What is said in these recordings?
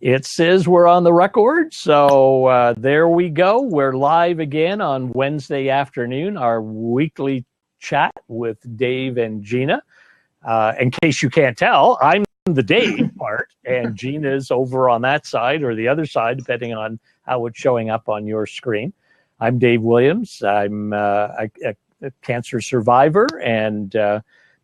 It says we're on the record, so there we go. We're live again on Wednesday afternoon, our weekly chat with Dave and Gina. In case you can't tell, I'm the Dave part, and Gina's over on that side or the other side, depending on how it's showing up on your screen. I'm Dave Williams. I'm a cancer survivor and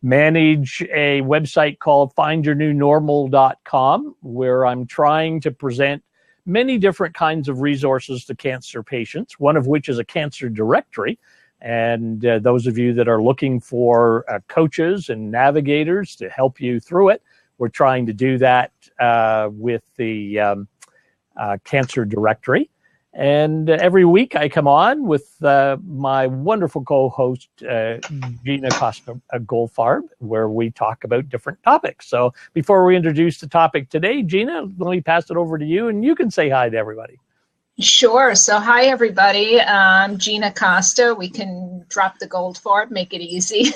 manage a website called findyournewnormal.com, where I'm trying to present many different kinds of resources to cancer patients, one of which is a cancer directory. And those of you that are looking for coaches and navigators to help you through it, we're trying to do that with the cancer directory. And every week I come on with my wonderful co-host, Gina Goldfarb, where we talk about different topics. So before we introduce the topic today, Gina, let me pass it over to you and you can say hi to everybody. Sure. So hi, everybody. I'm Gina Costa. We can drop the Goldfarb, make it easy.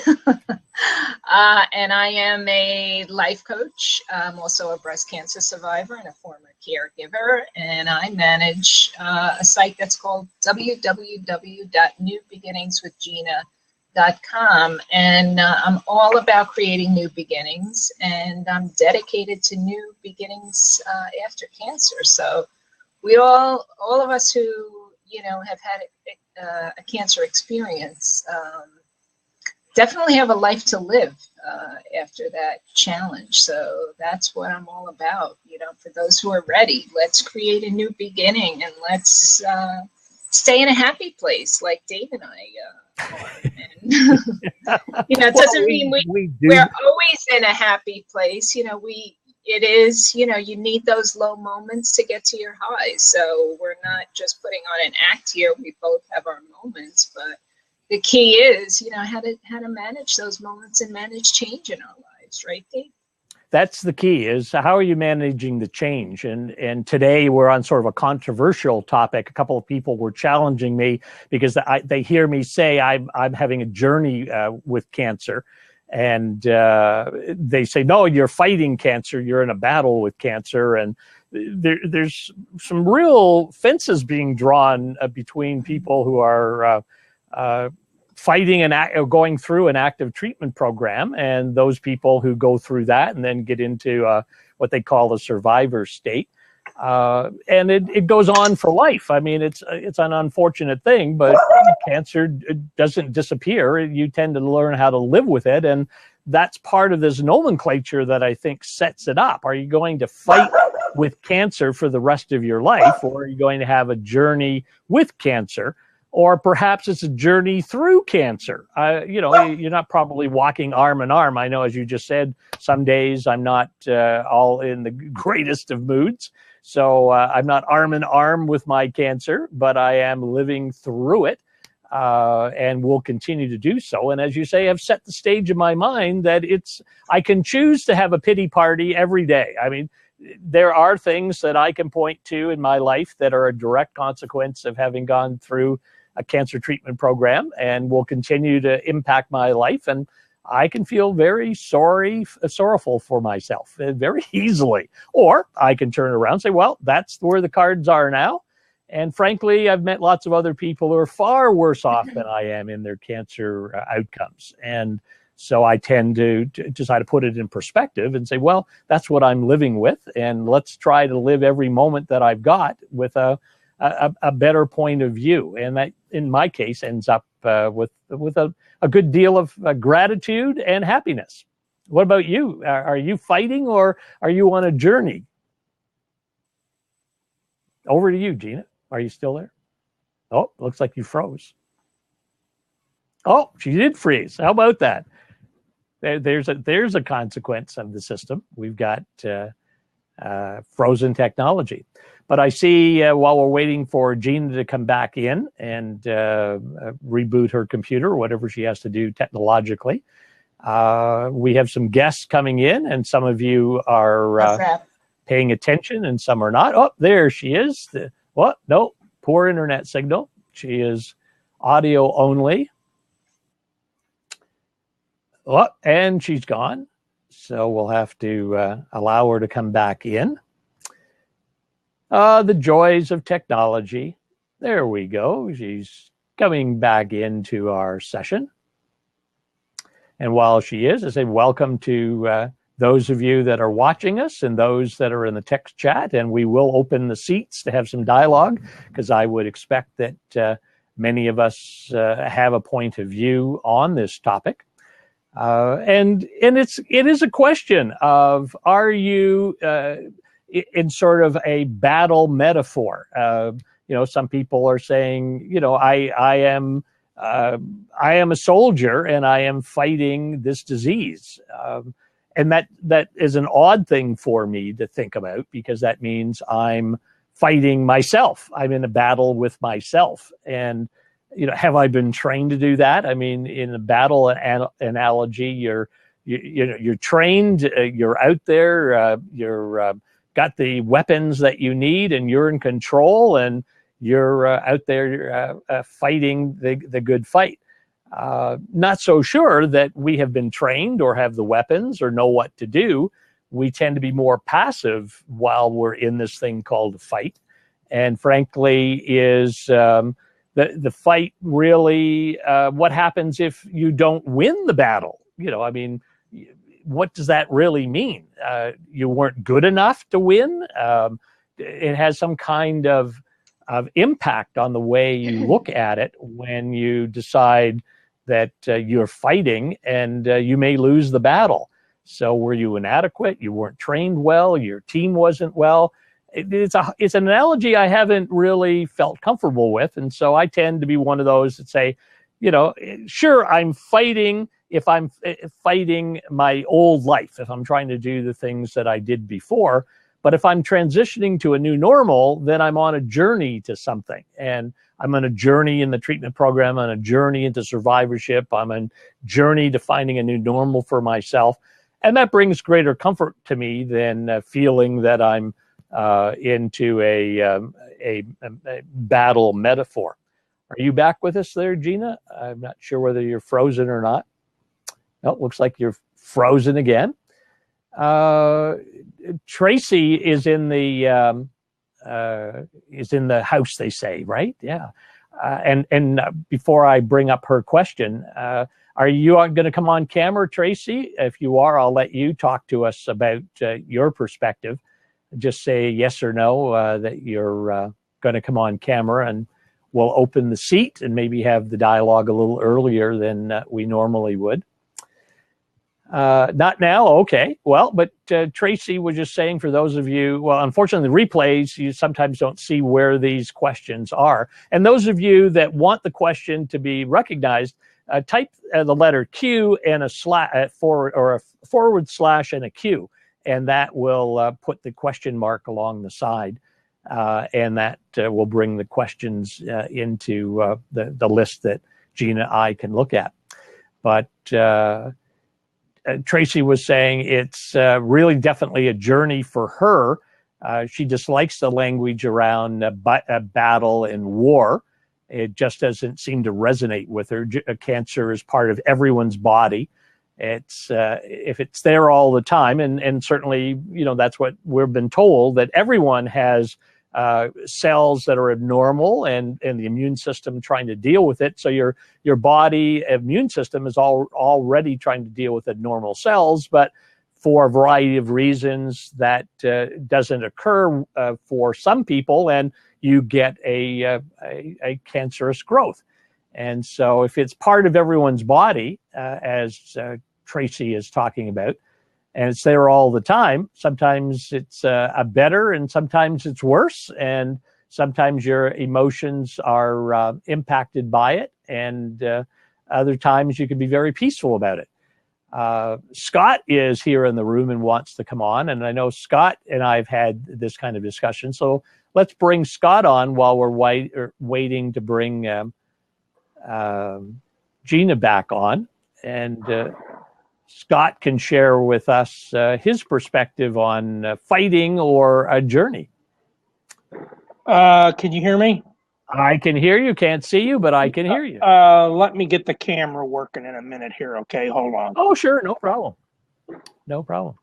And I am a life coach. I'm also a breast cancer survivor and a former caregiver. And I manage a site that's called www.newbeginningswithgina.com. And I'm all about creating new beginnings. And I'm dedicated to new beginnings after cancer. So we all of us who, have had a cancer experience definitely have a life to live after that challenge. So that's what I'm all about. For those who are ready, let's create a new beginning and let's stay in a happy place like Dave and I are. And, it doesn't mean we're always in a happy place. It is, you need those low moments to get to your highs. So we're not just putting on an act here. We both have our moments, but the key is, how to manage those moments and manage change in our lives, right, Dave? That's the key, is how are you managing the change? And today we're on sort of a controversial topic. A couple of people were challenging me because they hear me say I'm having a journey with cancer. And they say, no, you're fighting cancer. You're in a battle with cancer. And there's some real fences being drawn between people who are fighting and going through an active treatment program and those people who go through that and then get into what they call the survivor state. And it goes on for life. I mean, it's an unfortunate thing, but cancer doesn't disappear. You tend to learn how to live with it. And that's part of this nomenclature that I think sets it up. Are you going to fight with cancer for the rest of your life, or are you going to have a journey with cancer? Or perhaps it's a journey through cancer. You're not probably walking arm in arm. I know, as you just said, some days I'm not all in the greatest of moods. So I'm not arm in arm with my cancer, but I am living through it and will continue to do so. And as you say, I've set the stage in my mind that I can choose to have a pity party every day. I mean, there are things that I can point to in my life that are a direct consequence of having gone through a cancer treatment program and will continue to impact my life. And I can feel very sorrowful for myself very easily. Or I can turn around and say, well, that's where the cards are now. And frankly, I've met lots of other people who are far worse off than I am in their cancer outcomes. And so I tend to decide to put it in perspective and say, well, that's what I'm living with. And let's try to live every moment that I've got with a better point of view. And that, in my case, ends up with a good deal of gratitude and happiness. What about you? Are you fighting or are you on a journey? Over to you, Gina. Are you still there? Oh, looks like you froze. Oh, she did freeze. How about that? There's a consequence of the system. We've got frozen technology. But I see while we're waiting for Gina to come back in and reboot her computer, whatever she has to do technologically, we have some guests coming in, and some of you are paying attention and some are not. Oh, there she is. What? No, poor internet signal. She is audio only. Oh, and she's gone. So we'll have to allow her to come back in. The joys of technology. There we go. She's coming back into our session. And while she is, I say welcome to those of you that are watching us and those that are in the text chat. And we will open the seats to have some dialogue, because I would expect that many of us have a point of view on this topic. And it is a question of, are you in sort of a battle metaphor? Some people are saying, I am a soldier and I am fighting this disease. And that is an odd thing for me to think about, because that means I'm fighting myself. I'm in a battle with myself. And, have I been trained to do that? I mean, in a battle analogy, you're trained, you're out there, you're got the weapons that you need, and you're in control, and you're out there fighting the good fight. Not so sure that we have been trained or have the weapons or know what to do. We tend to be more passive while we're in this thing called a fight. And frankly, is the fight really what happens if you don't win the battle? What does that really mean? You weren't good enough to win? It has some kind of impact on the way you look at it when you decide that you're fighting, and you may lose the battle. So were you inadequate? You weren't trained well? Your team wasn't well? It's an analogy I haven't really felt comfortable with. And so I tend to be one of those that say, sure, I'm fighting if I'm fighting my old life, if I'm trying to do the things that I did before. But if I'm transitioning to a new normal, then I'm on a journey to something. And I'm on a journey in the treatment program, on a journey into survivorship. I'm on a journey to finding a new normal for myself. And that brings greater comfort to me than feeling that I'm into a battle metaphor. Are you back with us there, Gina? I'm not sure whether you're frozen or not. No, it looks like you're frozen again. Tracy is in the house, they say, right? Yeah. And before I bring up her question, are you going to come on camera, Tracy? If you are, I'll let you talk to us about your perspective. Just say yes or no that you're going to come on camera, and we'll open the seat and maybe have the dialogue a little earlier than we normally would. Not now. Okay. Well, but Tracy was just saying, for those of you, well, unfortunately, the replays, you sometimes don't see where these questions are. And those of you that want the question to be recognized, type the letter Q and a forward slash and a Q, and that will put the question mark along the side. And that will bring the questions into the list that Gina and I can look at. But Tracy was saying it's really definitely a journey for her. She dislikes the language around battle and war. It just doesn't seem to resonate with her. Cancer is part of everyone's body. It's if it's there all the time, and certainly, that's what we've been told, that everyone has cells that are abnormal, and the immune system trying to deal with it. So your body immune system is already trying to deal with abnormal cells, but for a variety of reasons that doesn't occur for some people, and you get a cancerous growth. And so if it's part of everyone's body, as Tracy is talking about, and it's there all the time, sometimes it's a better and sometimes it's worse. And sometimes your emotions are impacted by it. And other times you can be very peaceful about it. Scott is here in the room and wants to come on. And I know Scott and I have had this kind of discussion. So let's bring Scott on while we're waiting to bring Gina back on. And Scott can share with us his perspective on fighting or a journey. Can you hear me? I can hear you. Can't see you, but I can hear you. Let me get the camera working in a minute here. Okay, hold on. Oh, sure. No problem. No problem.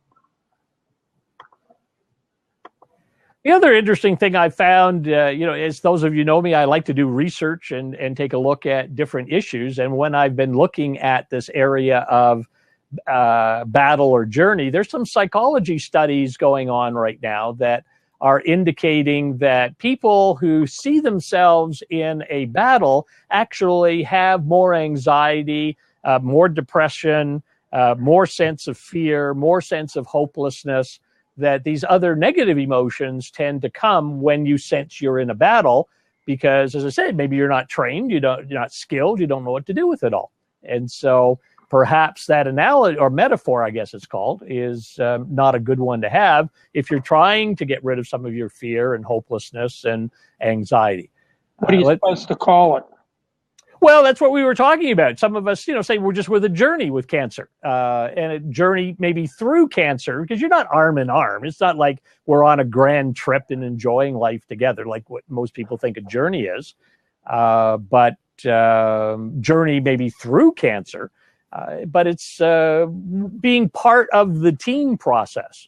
The other interesting thing I found, as those of you know me, I like to do research and take a look at different issues. And when I've been looking at this area of battle or journey, there's some psychology studies going on right now that are indicating that people who see themselves in a battle actually have more anxiety, more depression, more sense of fear, more sense of hopelessness, that these other negative emotions tend to come when you sense you're in a battle, because, as I said, maybe you're not trained, you're not skilled, you don't know what to do with it all. And so perhaps that analogy or metaphor, I guess it's called, is not a good one to have if you're trying to get rid of some of your fear and hopelessness and anxiety. What are you supposed to call it? Well, that's what we were talking about. Some of us, say we're just with a journey with cancer, and a journey maybe through cancer, because you're not arm in arm. It's not like we're on a grand trip and enjoying life together, like what most people think a journey is. But journey maybe through cancer, but it's being part of the team process.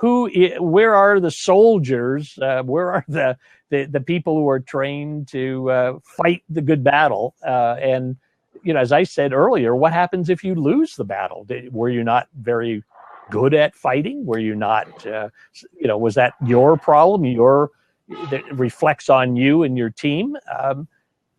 Where are the soldiers? Where are the people who are trained to fight the good battle? And as I said earlier, what happens if you lose the battle? Were you not very good at fighting? Were you not? Was that your problem? That reflects on you and your team?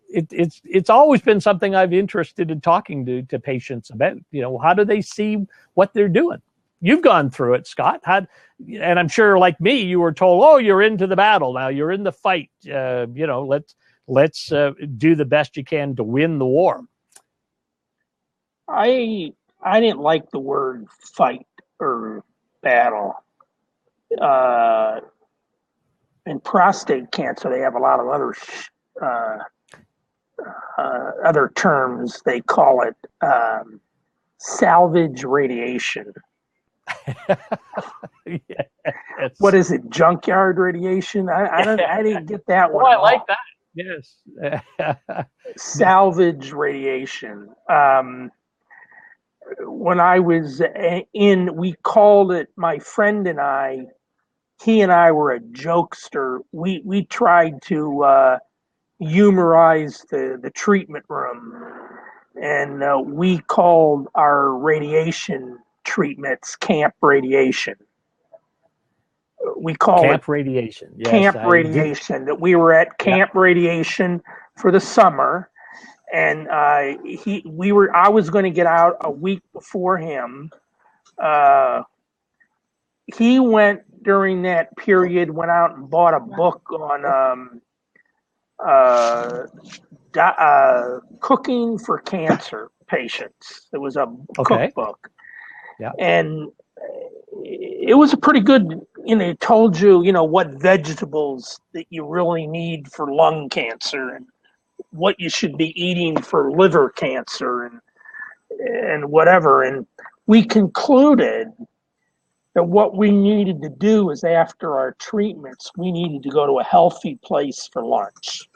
It's always been something I've interested in talking to patients about. How do they see what they're doing? You've gone through it, Scott. And I'm sure, like me, you were told, "Oh, you're into the battle now. You're in the fight. Let's do the best you can to win the war." I didn't like the word fight or battle. In prostate cancer, they have a lot of other terms. They call it salvage radiation. Yes. What is it? Junkyard radiation? I didn't get that one. Oh, I like that. Yes. Salvage radiation. When I was we called it, my friend and I, he and I were a jokester. We tried to humorize the treatment room, and we called our radiation treatments camp radiation. We call camp it radiation. Yes, camp radiation. That we were at camp radiation for the summer, and I was going to get out a week before him. He went during that period, went out and bought a book on cooking for cancer patients. It was a cookbook. Yeah. And it was a pretty good, it told you, what vegetables that you really need for lung cancer and what you should be eating for liver cancer and whatever. And we concluded that what we needed to do is, after our treatments, we needed to go to a healthy place for lunch.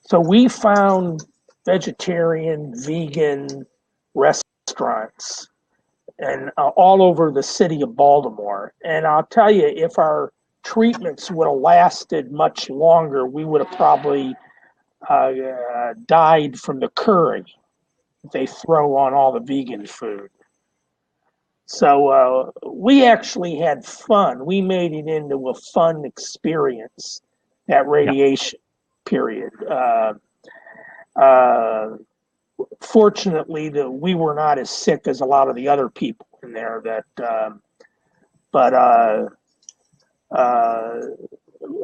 So we found vegetarian, vegan restaurants and all over the city of Baltimore. And I'll tell you, if our treatments would have lasted much longer, we would have probably died from the curry they throw on all the vegan food. So we actually had fun. We made it into a fun experience, that radiation period. Fortunately, we were not as sick as a lot of the other people in there.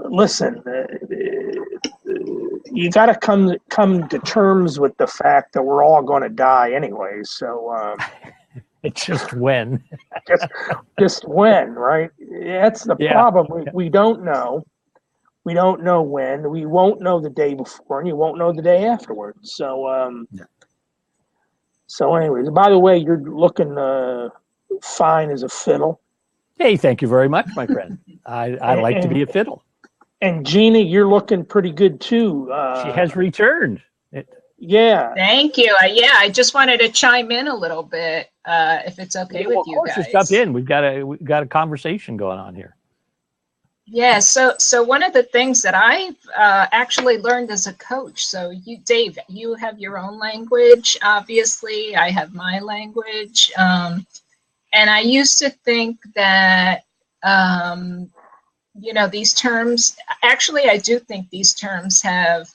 Listen, you got to come to terms with the fact that we're all going to die anyway. So it's just when, just when, right? That's the problem. We don't know. We don't know when. We won't know the day before, and you won't know the day afterwards. So, So anyways, by the way, you're looking fine as a fiddle. Hey, thank you very much, my friend. I like to be a fiddle. And Gina, you're looking pretty good too. She has returned. Yeah. Thank you. I just wanted to chime in a little bit, if it's okay with you guys. Just jump in. We've got a conversation going on here. Yeah, so one of the things that I've actually learned as a coach, so you, Dave, you have your own language, obviously, I have my language, and I used to think that, you know, these terms, actually, I do think these terms have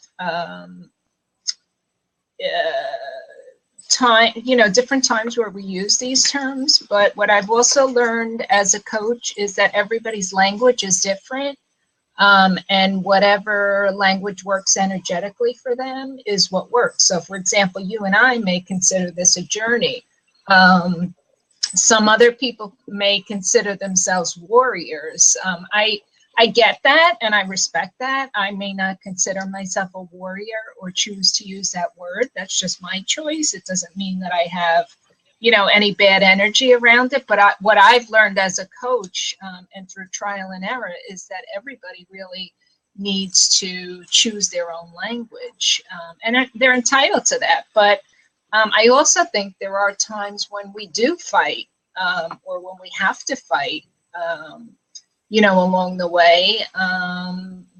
time, you know, different times where we use these terms, but what I've also learned as a coach is that everybody's language is different. And whatever language works energetically for them is what works. So, for example, you and I may consider this a journey. Some other people may consider themselves warriors. I get that and I respect that. I may not consider myself a warrior or choose to use that word. That's just my choice. It doesn't mean that I have, you know, any bad energy around it. But what I've learned as a coach and through trial and error is that everybody really needs to choose their own language. And they're entitled to that. But I also think there are times when we do fight or when we have to fight, you know, along the way.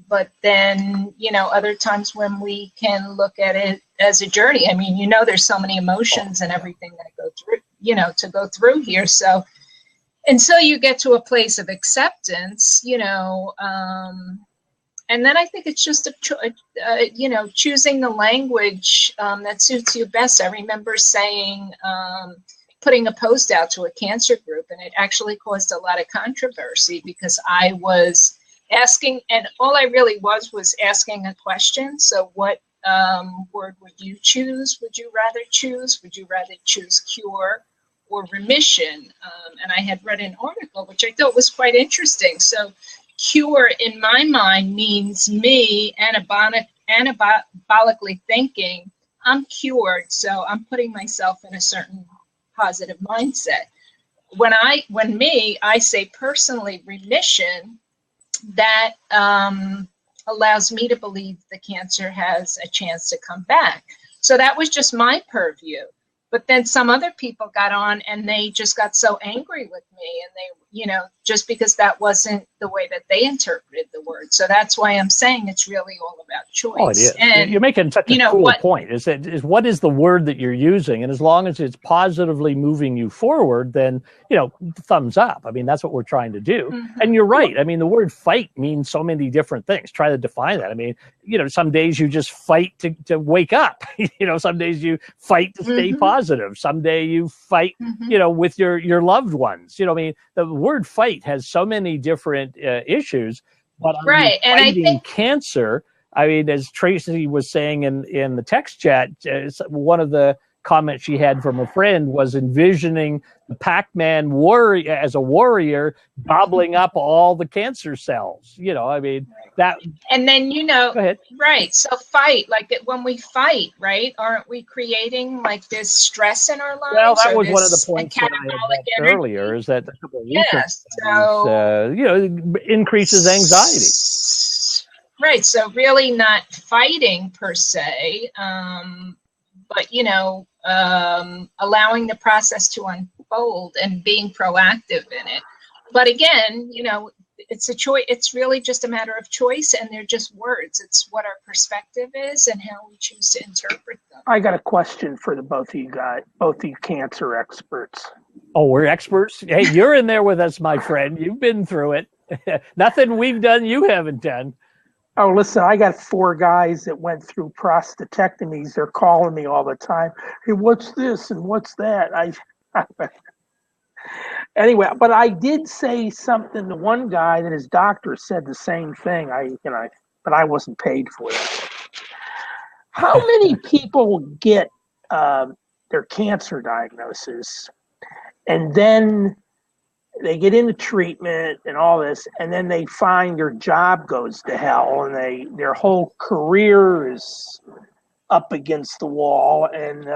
But then, you know, other times when we can look at it as a journey. I mean, you know, there's so many emotions and everything that go through, you know, to go through here. So until you get to a place of acceptance, you know, and then I think it's just you know, choosing the language that suits you best. I remember saying, putting a post out to a cancer group, and it actually caused a lot of controversy because I was asking, and all I really was asking a question. So what word would you choose? Would you rather choose? Would you rather choose cure or remission? And I had read an article, which I thought was quite interesting. So cure in my mind means me anabolically thinking I'm cured. So I'm putting myself in a certain positive mindset. When I say personally remission, that allows me to believe the cancer has a chance to come back. So that was just my purview. But then some other people got on and they just got so angry with me, and they, you know, just because that wasn't the way that they interpreted the word. So that's why I'm saying it's really all about choice. Oh, it is. And you're making such a cool point. Is what is the word that you're using? And as long as it's positively moving you forward, then, you know, thumbs up. I mean, that's what we're trying to do. Mm-hmm. And you're right. I mean, the word fight means so many different things. Try to define that. I mean, you know, some days you just fight to wake up. You know, some days you fight to stay mm-hmm. positive. Someday you fight, mm-hmm. you know, with your loved ones. You know, I mean, the word fight has so many different issues. But right, and I think cancer. I mean, as Tracy was saying in the text chat, one of the comments she had from a friend was envisioning the Pac-Man warrior as a warrior gobbling up all the cancer cells. You know, I mean that. And then, you know, go ahead. Right. So fight, like when we fight, right? Aren't we creating like this stress in our lives? Well, that was one of the points that I had earlier. Is that a couple of yes, so you know, increases anxiety. Right. So really not fighting per se, but, you know, allowing the process to unfold and being proactive in it. But again, you know, it's a choice. It's really just a matter of choice, and they're just words. It's what our perspective is and how we choose to interpret them. I got a question for the both of you guys, both of you cancer experts. Oh, we're experts? Hey, you're in there with us, my friend. You've been through it. Nothing we've done you haven't done. Oh, listen, I got 4 guys that went through prostatectomies. They're calling me all the time. Hey, what's this and what's that? Anyway, but I did say something to one guy that his doctor said the same thing. But I wasn't paid for that. How many people get their cancer diagnosis and then they get into treatment and all this, and then they find their job goes to hell, and their whole career is up against the wall, and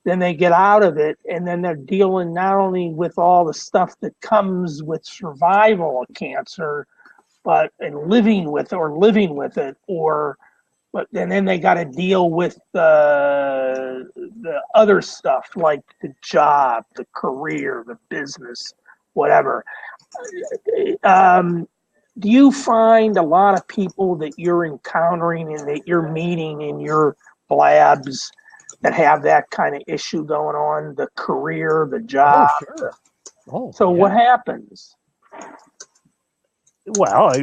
then they get out of it, and then they're dealing not only with all the stuff that comes with survival of cancer, but living with it, and then they got to deal with the other stuff like the job, the career, the business, whatever. do you find a lot of people that you're encountering and that you're meeting in your labs that have that kind of issue going on, the career, the job? Oh, sure. Oh, So yeah. what happens? Well,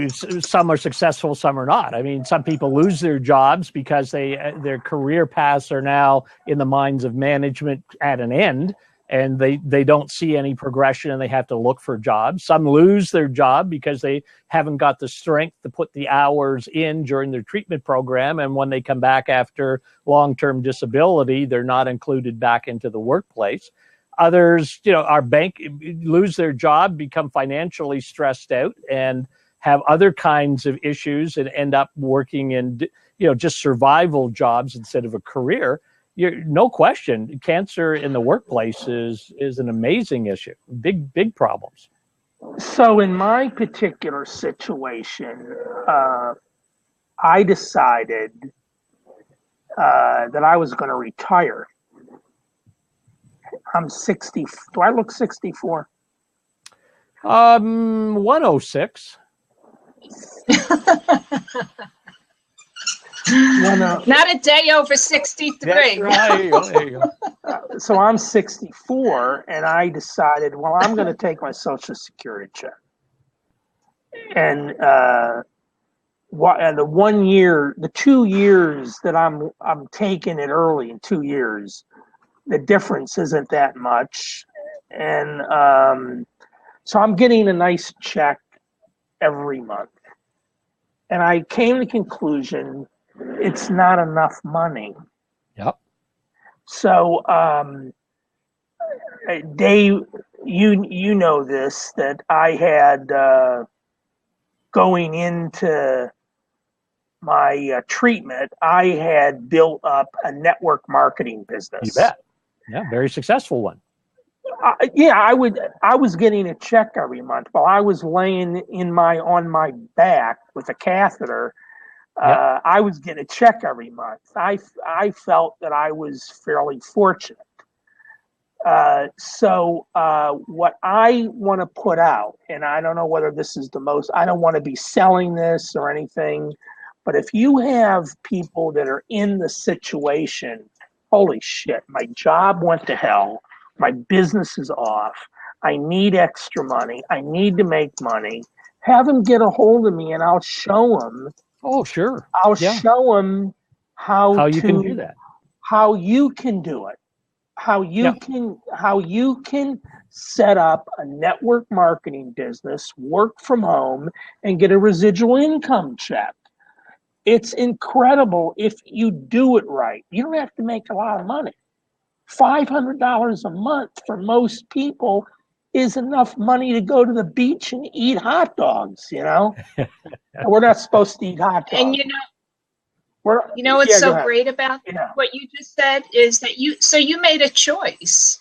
some are successful, some are not. I mean, some people lose their jobs because their career paths are now in the minds of management at an end, and they don't see any progression, and they have to look for jobs. Some lose their job because they haven't got the strength to put the hours in during their treatment program, and when they come back after long-term disability, they're not included back into the workplace. Others, lose their job, become financially stressed out, and have other kinds of issues, and end up working in, just survival jobs instead of a career. No question, cancer in the workplace is an amazing issue. Big problems. So in my particular situation, I decided that I was going to retire. I'm 60. Do I look 64? 106. Not a day over 63. That's right. There you go. So I'm 64, and I decided, well, I'm going to take my Social Security check. And the 2 years that I'm taking it early in 2 years, the difference isn't that much. And so I'm getting a nice check every month. And I came to the conclusion it's not enough money. Yep. So, Dave, you know this, that I had going into my treatment, I had built up a network marketing business. You bet. Yeah, very successful one. I was getting a check every month while I was laying on my back with a catheter. Yep. I was getting a check every month. I felt that I was fairly fortunate. So what I want to put out, and I don't know whether this is I don't want to be selling this or anything, but if you have people that are in the situation, holy shit, my job went to hell, my business is off, I need extra money, I need to make money, have them get a hold of me and I'll show them. Oh, sure. I'll show them how you can do that. How you can do it. How you can set up a network marketing business, work from home, and get a residual income check. It's incredible if you do it right. You don't have to make a lot of money. $500 a month for most people is enough money to go to the beach and eat hot dogs, We're not supposed to eat hot dogs. And what's so great about what you just said is that you made a choice,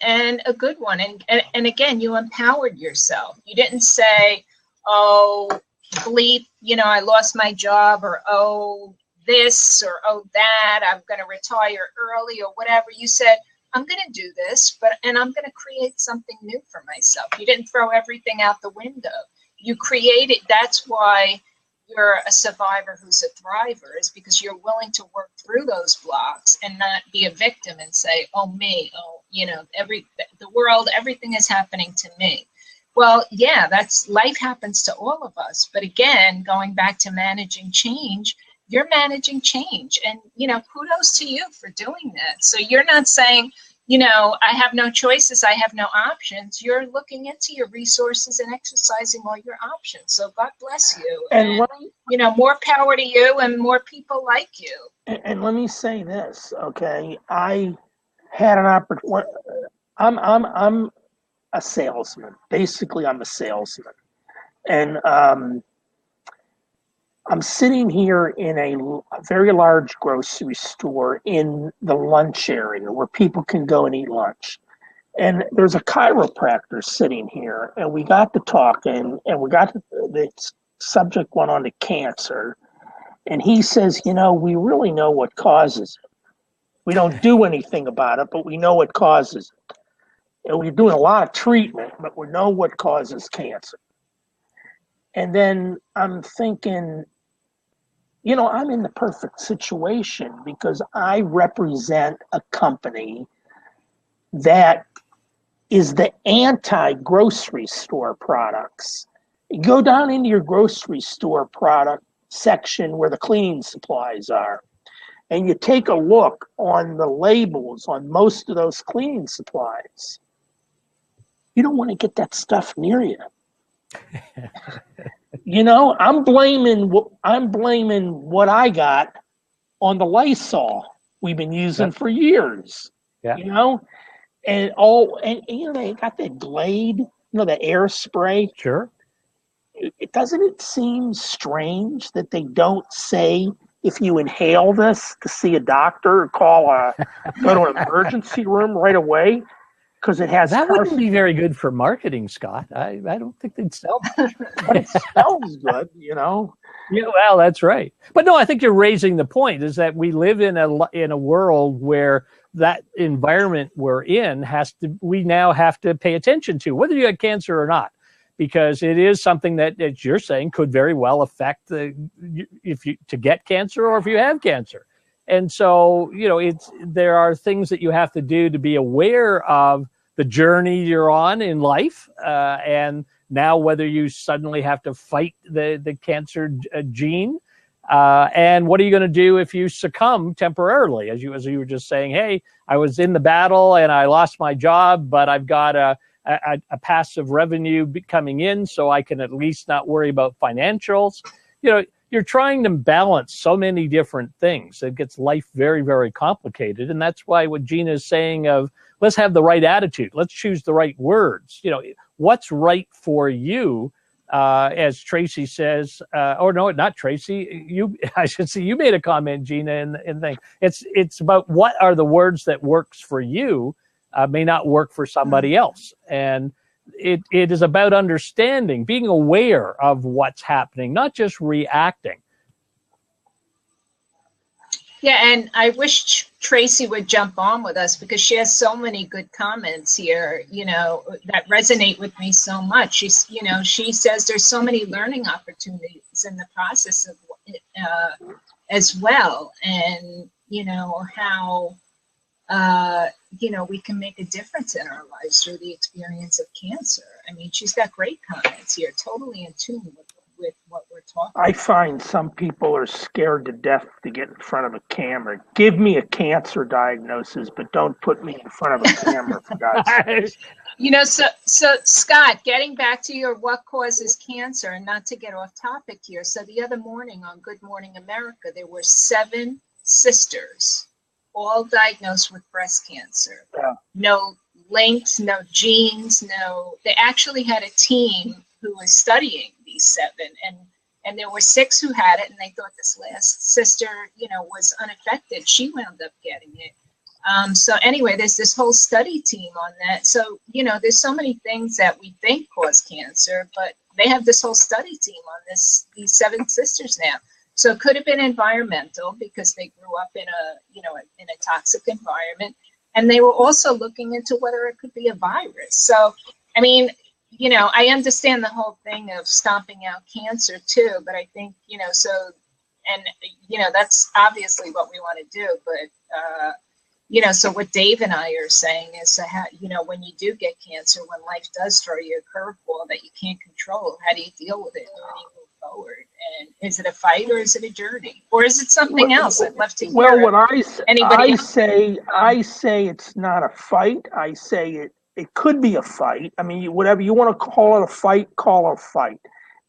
and a good one. And again, you empowered yourself. You didn't say, oh, bleep, I lost my job, or oh, this, or oh, that, I'm going to retire early, or whatever. You said, I'm going to do this, and I'm going to create something new for myself. You didn't throw everything out the window. You created. That's why you're a survivor who's a thriver, is because you're willing to work through those blocks and not be a victim and say, oh, me, oh, the world, everything is happening to me. Well, yeah, life happens to all of us. But again, going back to managing change, you're managing change, and, kudos to you for doing that. So you're not saying, I have no choices, I have no options. You're looking into your resources and exercising all your options. So God bless you. And more power to you and more people like you. And let me say this, okay? I had an opportunity. I'm a salesman. Basically, I'm a salesman. And I'm sitting here in a very large grocery store in the lunch area where people can go and eat lunch. And there's a chiropractor sitting here, and we got to talking, and the subject went on to cancer. And he says, we really know what causes it. We don't do anything about it, but we know what causes it. And we're doing a lot of treatment, but we know what causes cancer. And then I'm thinking, you know, I'm in the perfect situation because I represent a company that is the anti-grocery store products. You go down into your grocery store product section where the cleaning supplies are, and you take a look on the labels on most of those cleaning supplies. You don't want to get that stuff near you. You know, I'm blaming what I got on the Lysol we've been using for years. Yeah. You know, and you know, they got that Glade, you know, the air spray. Sure. Doesn't it seem strange that they don't say if you inhale this to see a doctor or go to an emergency room right away because it has that wouldn't be very good for marketing, Scott. I don't think they'd sell much. But it smells good, you know. Yeah, well, that's right. But no, I think you're raising the point is that we live in a world where that environment we're in we now have to pay attention to, whether you had cancer or not, because it is something that, as you're saying, could very well affect to get cancer or if you have cancer. And so, you know, there are things that you have to do to be aware of the journey you're on in life, and now whether you suddenly have to fight the cancer gene, and what are you going to do if you succumb temporarily, as you were just saying, hey, I was in the battle and I lost my job, but I've got a passive revenue coming in, so I can at least not worry about financials. You know, you're trying to balance so many different things. It gets life very, very complicated. And that's why what Gina is saying of let's have the right attitude. Let's choose the right words. You know, what's right for you, as Tracy says, or no, not Tracy. I should say you made a comment, Gina, and thing. It's about what are the words that works for you, may not work for somebody else. And it is about understanding, being aware of what's happening, not just reacting. Yeah, and I wish Tracy would jump on with us because she has so many good comments here, you know, that resonate with me so much. She says there's so many learning opportunities in the process of as well, and you know how we can make a difference in our lives through the experience of cancer. I mean, she's got great comments here, totally in tune with what we're talking about. I find some people are scared to death to get in front of a camera. Give me a cancer diagnosis, but don't put me in front of a camera, for God's sake. You know, so Scott, getting back to your what causes cancer, and not to get off topic here. So the other morning on Good Morning America, there were 7 sisters, all diagnosed with breast cancer. Yeah. No links, no genes, they actually had a team who was studying these 7, and there were 6 who had it, and they thought this last sister, was unaffected. She wound up getting it. So anyway, there's this whole study team on that. So, there's so many things that we think cause cancer, but they have this whole study team on these 7 sisters now. So it could have been environmental because they grew up in a toxic environment. And they were also looking into whether it could be a virus. So, I mean, I understand the whole thing of stomping out cancer too, but I think, that's obviously what we want to do. But, so what Dave and I are saying is, when you do get cancer, when life does throw you a curveball that you can't control, how do you deal with it? How do you move forward? And is it a fight or is it a journey? Or is it something else? I'd love to hear. Well, what I say it's not a fight. I say it could be a fight. I mean, whatever you want to call it a fight, call it a fight.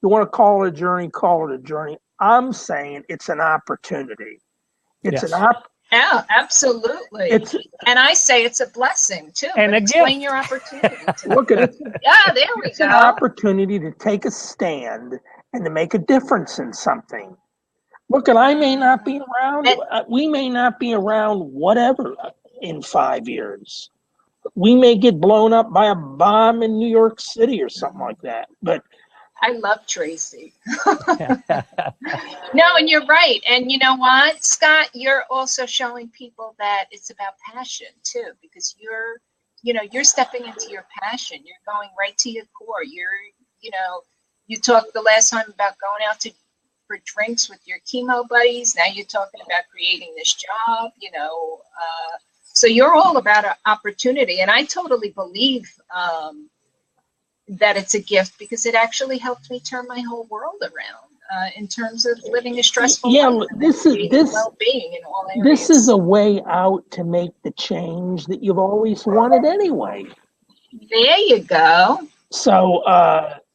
You want to call it a journey, call it a journey. I'm saying it's an opportunity. Yeah, absolutely. And I say it's a blessing too. And explain your opportunity. Look at it. Yeah, there we go. It's an opportunity to take a stand and to make a difference in something. Look, and I may not be around. We may not be around, whatever, in 5 years. We may get blown up by a bomb in New York City or something like that. But I love Tracy. No, and you're right. And you know what, Scott, you're also showing people that it's about passion too, because you're stepping into your passion. You're going right to your core. you talked the last time about going out for drinks with your chemo buddies. Now you're talking about creating this job, so you're all about opportunity. And I totally believe that it's a gift, because it actually helped me turn my whole world around in terms of living a stressful life. This is well-being in all areas. This is a way out to make the change that you've always wanted anyway. There you go. So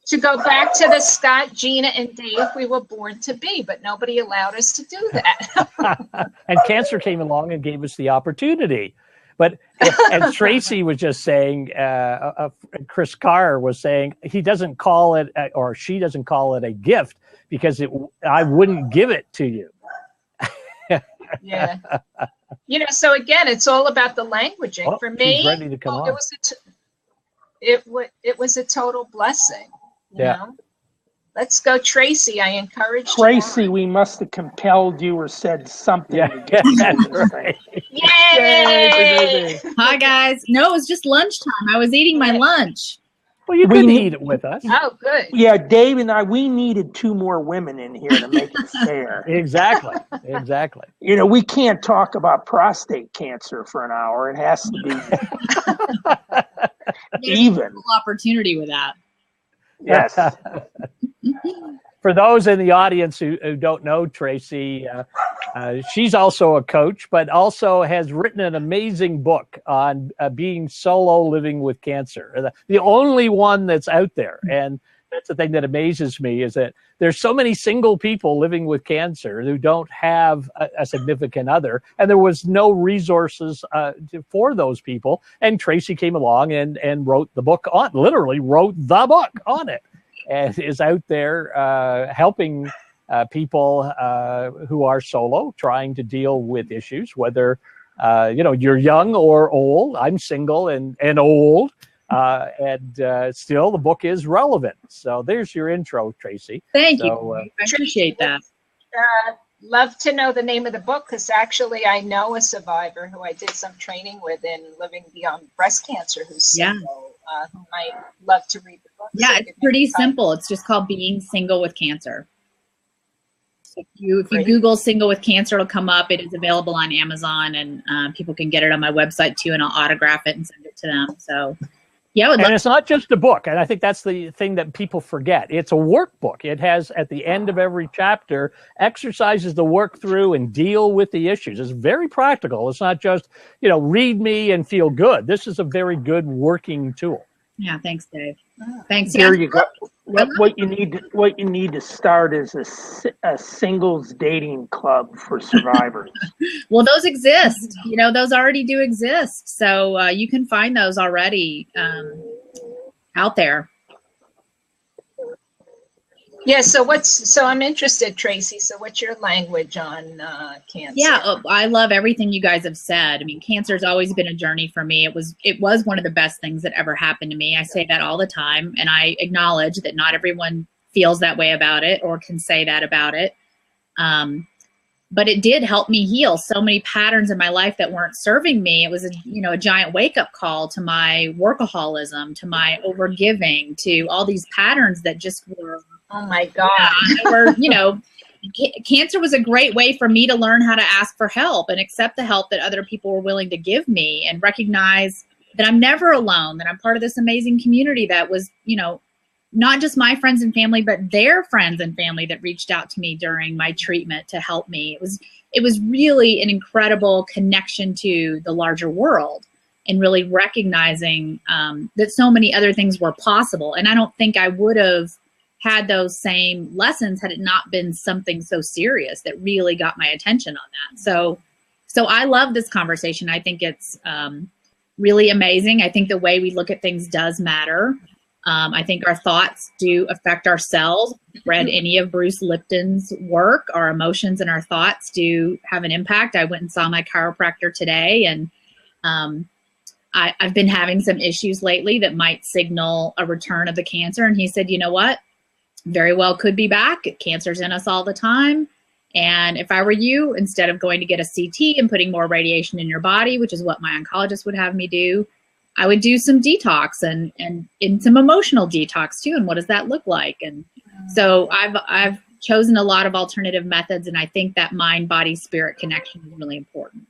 to go back to the Scott, Gina, and Dave we were born to be, but nobody allowed us to do that. And cancer came along and gave us the opportunity. But and Tracy was just saying, Chris Carr was saying, he doesn't call it, or she doesn't call it a gift because I wouldn't give it to you. Yeah. So again, it's all about the languaging. Oh, for me, she's ready to come on. It was a total blessing. You Yeah. know? Let's go, Tracy. I encourage Tracy, you. we must have compelled you or said something. Yeah, to get that's right. Yay! Hi, guys. No, it was just lunchtime. I was eating my lunch. Well, you could eat it with us. Oh, good. Yeah, Dave and I, we needed 2 more women in here to make it fair. Exactly. We can't talk about prostate cancer for an hour. It has to be even. Full opportunity with that. Yes. For those in the audience who don't know Tracy, she's also a coach, but also has written an amazing book on being solo living with cancer. The only one that's out there. And that's the thing that amazes me, is that there's so many single people living with cancer who don't have a significant other, and there was no resources for those people. And Tracy came along and wrote the book literally wrote the book on it, and is out there helping people who are solo, trying to deal with issues, whether you're young or old. I'm single and old. And still the book is relevant. So there's your intro, Tracy. Thank you. I appreciate that. Love to know the name of the book, because actually I know a survivor who I did some training with in living beyond breast cancer who's single, who might love to read the book. Yeah, So it's pretty simple. It's just called Being Single with Cancer. If you Google Single with Cancer, it'll come up. It is available on Amazon, and people can get it on my website too, and I'll autograph it and send it to them. So yeah, and it's not just a book, and I think that's the thing that people forget. It's a workbook. It has, at the end of every chapter, exercises to work through and deal with the issues. It's very practical. It's not just, read me and feel good. This is a very good working tool. Yeah, thanks, Dave. Thanks. There you go. What you need to start is a singles dating club for survivors. Well, those exist. Those already do exist. So you can find those already out there. Yeah. So I'm interested, Tracy. So what's your language on cancer? Yeah, I love everything you guys have said. I mean, cancer's always been a journey for me. It was one of the best things that ever happened to me. I say that all the time, and I acknowledge that not everyone feels that way about it or can say that about it. But it did help me heal so many patterns in my life that weren't serving me. It was a giant wake-up call to my workaholism, to my overgiving, to all these patterns that just were, oh my God. Cancer was a great way for me to learn how to ask for help and accept the help that other people were willing to give me, and recognize that I'm never alone, that I'm part of this amazing community that was, not just my friends and family, but their friends and family that reached out to me during my treatment to help me. It was really an incredible connection to the larger world, and really recognizing that so many other things were possible. And I don't think I would have had those same lessons had it not been something so serious that really got my attention on that. So I love this conversation. I think it's really amazing. I think the way we look at things does matter. I think our thoughts do affect our cells. Read any of Bruce Lipton's work. Our emotions and our thoughts do have an impact. I went and saw my chiropractor today, and I've been having some issues lately that might signal a return of the cancer. And he said, you know what? Very well could be back. Cancer's in us all the time. And if I were you, instead of going to get a CT and putting more radiation in your body, which is what my oncologist would have me do, I would do some detox and some emotional detox too. And what does that look like? And so I've chosen a lot of alternative methods, and I think that mind, body, spirit connection is really important.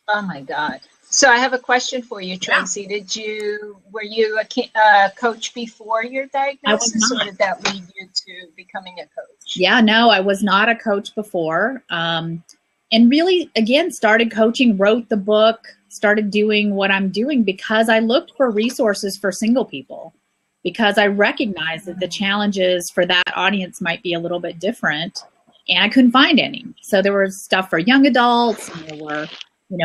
Oh my God. So I have a question for you, Tracy. Yeah. Were you a coach before your diagnosis, or did that lead you to becoming a coach? Yeah, no, I was not a coach before. And really, again, started coaching, wrote the book, started doing what I'm doing because I looked for resources for single people, because I recognized that the challenges for that audience might be a little bit different, and I couldn't find any. So there was stuff for young adults, and there were,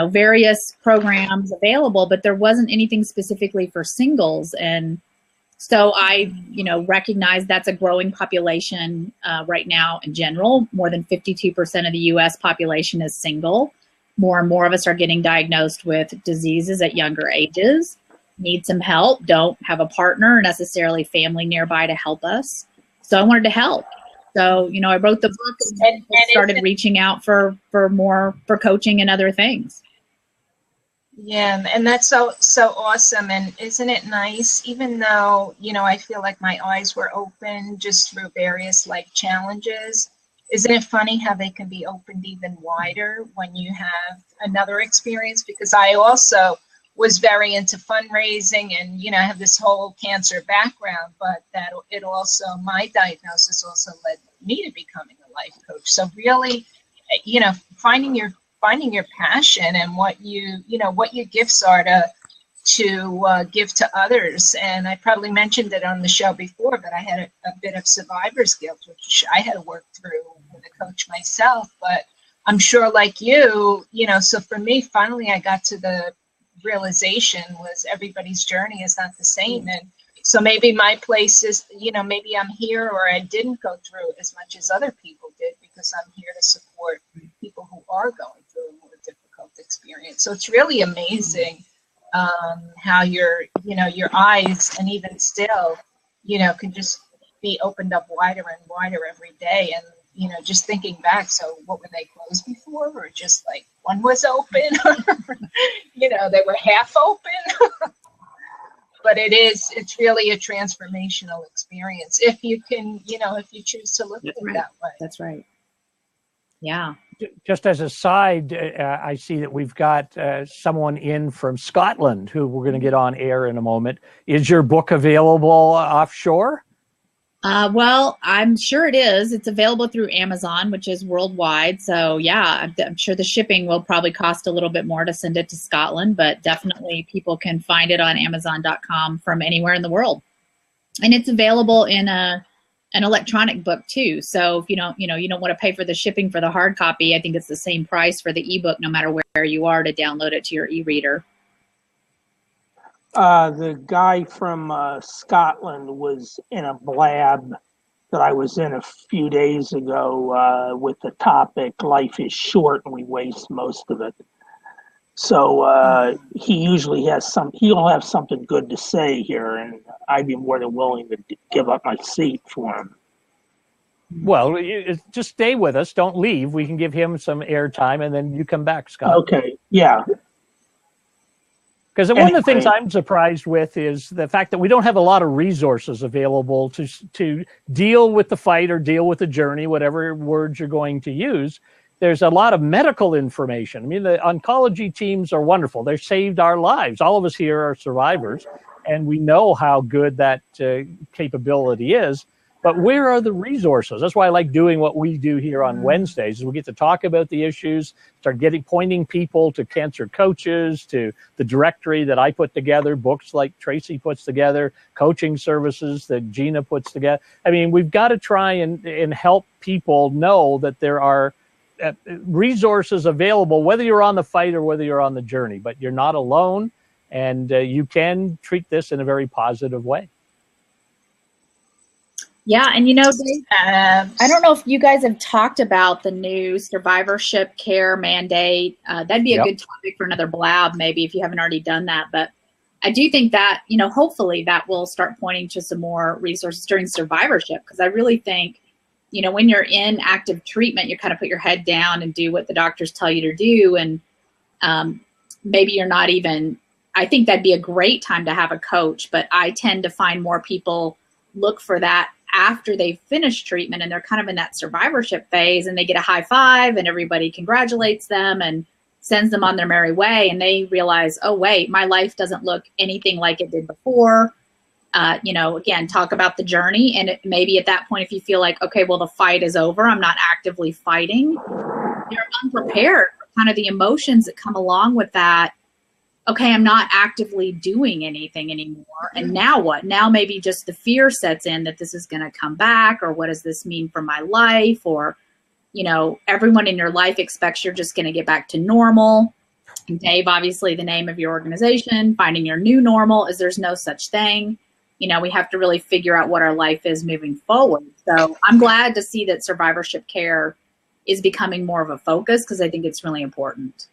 various programs available, but there wasn't anything specifically for singles. And so I, recognize that's a growing population right now in general. More than 52% of the U.S. population is single. More and more of us are getting diagnosed with diseases at younger ages, need some help, don't have a partner or necessarily family nearby to help us. So I wanted to help. So, I wrote the book and started reaching out for coaching and other things. Yeah, and that's so awesome. And isn't it nice, even though, I feel like my eyes were open just through various life challenges, isn't it funny how they can be opened even wider when you have another experience? Because I also was very into fundraising, and I have this whole cancer background, but my diagnosis also led me to becoming a life coach. So really, finding your passion and what your gifts are to give to others. And I probably mentioned it on the show before, but I had a bit of survivor's guilt, which I had to work through with a coach myself. But I'm sure, like you, so for me, finally, I got to the realization was everybody's journey is not the same. And so maybe my place is, maybe I'm here, or I didn't go through as much as other people did, because I'm here to support people who are going through a more difficult experience. So it's really amazing how your eyes, and even still, can just be opened up wider and wider every day. And, just thinking back, so what, were they closed before, or just like one was open, they were half open? But it's really a transformational experience if you can, if you choose to look at it that way. That's right. Yeah. Just as a side, I see that we've got someone in from Scotland who we're going to get on air in a moment. Is your book available offshore? Well, I'm sure it is. It's available through Amazon, which is worldwide. So yeah, I'm sure the shipping will probably cost a little bit more to send it to Scotland, but definitely people can find it on Amazon.com from anywhere in the world. And it's available in an electronic book too. So if you don't want to pay for the shipping for the hard copy, I think it's the same price for the ebook, no matter where you are, to download it to your e-reader. The guy from Scotland was in a blab that I was in a few days ago with the topic, "Life is short and we waste most of it." So he usually he'll have something good to say here, and I'd be more than willing to give up my seat for him. Well, just stay with us. Don't leave. We can give him some airtime, and then you come back, Scott. Okay, yeah. Because one of the things I'm surprised with is the fact that we don't have a lot of resources available to deal with the fight or deal with the journey, whatever words you're going to use. There's a lot of medical information. I mean, the oncology teams are wonderful. They've saved our lives. All of us here are survivors, and we know how good that capability is. But where are the resources? That's why I like doing what we do here on Wednesdays, is we get to talk about the issues, start pointing people to cancer coaches, to the directory that I put together, books like Tracy puts together, coaching services that Gina puts together. I mean, we've got to try and help people know that there are resources available, whether you're on the fight or whether you're on the journey. But you're not alone, and you can treat this in a very positive way. Yeah, and Dave, I don't know if you guys have talked about the new survivorship care mandate. That'd be a good topic for another blab, maybe, if you haven't already done that. But I do think that, hopefully that will start pointing to some more resources during survivorship, because I really think, when you're in active treatment, you kind of put your head down and do what the doctors tell you to do. And maybe you're not even I think that'd be a great time to have a coach, but I tend to find more people look for that after they've finished treatment and they're kind of in that survivorship phase, and they get a high five and everybody congratulates them and sends them on their merry way. And they realize, oh, wait, my life doesn't look anything like it did before. Again, talk about the journey. And maybe at that point, if you feel like, okay, well, the fight is over, I'm not actively fighting, you're unprepared for kind of the emotions that come along with that. Okay, I'm not actively doing anything anymore. And now what? Now maybe just the fear sets in that this is going to come back, or what does this mean for my life? Or, everyone in your life expects you're just going to get back to normal. And Dave, obviously the name of your organization, finding your new normal, is there's no such thing. We have to really figure out what our life is moving forward. So I'm glad to see that survivorship care is becoming more of a focus, because I think it's really important.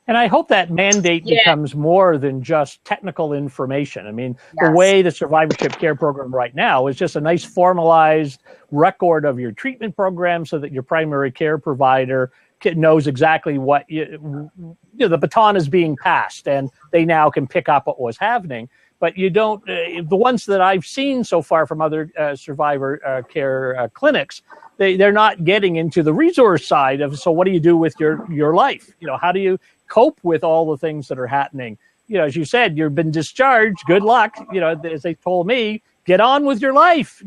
And I hope that mandate becomes more than just technical information. I mean, the way the survivorship care program right now is just a nice formalized record of your treatment program, so that your primary care provider knows exactly what the baton is being passed, and they now can pick up what was happening. But you don't, the ones that I've seen so far from other survivor care clinics, they're not getting into the resource side of, so what do you do with your life? How do you cope with all the things that are happening? As you said, you've been discharged, good luck. As they told me, get on with your life,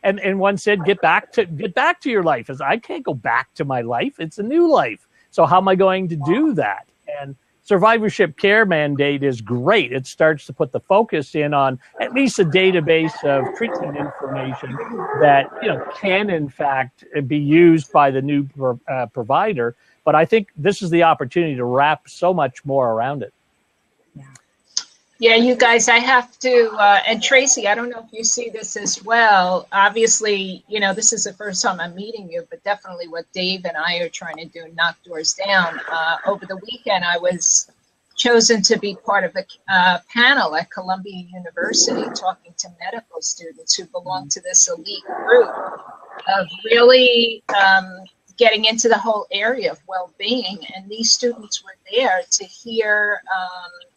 and one said, get back to your life. As I can't go back to my life. It's a new life. So how am I going to do that? And survivorship care mandate is great. It starts to put the focus in on at least a database of treatment information that can in fact be used by the new provider. But I think this is the opportunity to wrap so much more around it. Yeah, you guys, I have to, and Tracy, I don't know if you see this as well. Obviously, this is the first time I'm meeting you, but definitely what Dave and I are trying to do, knock doors down. Over the weekend, I was chosen to be part of a panel at Columbia University talking to medical students who belong to this elite group of really getting into the whole area of well-being. And these students were there to hear,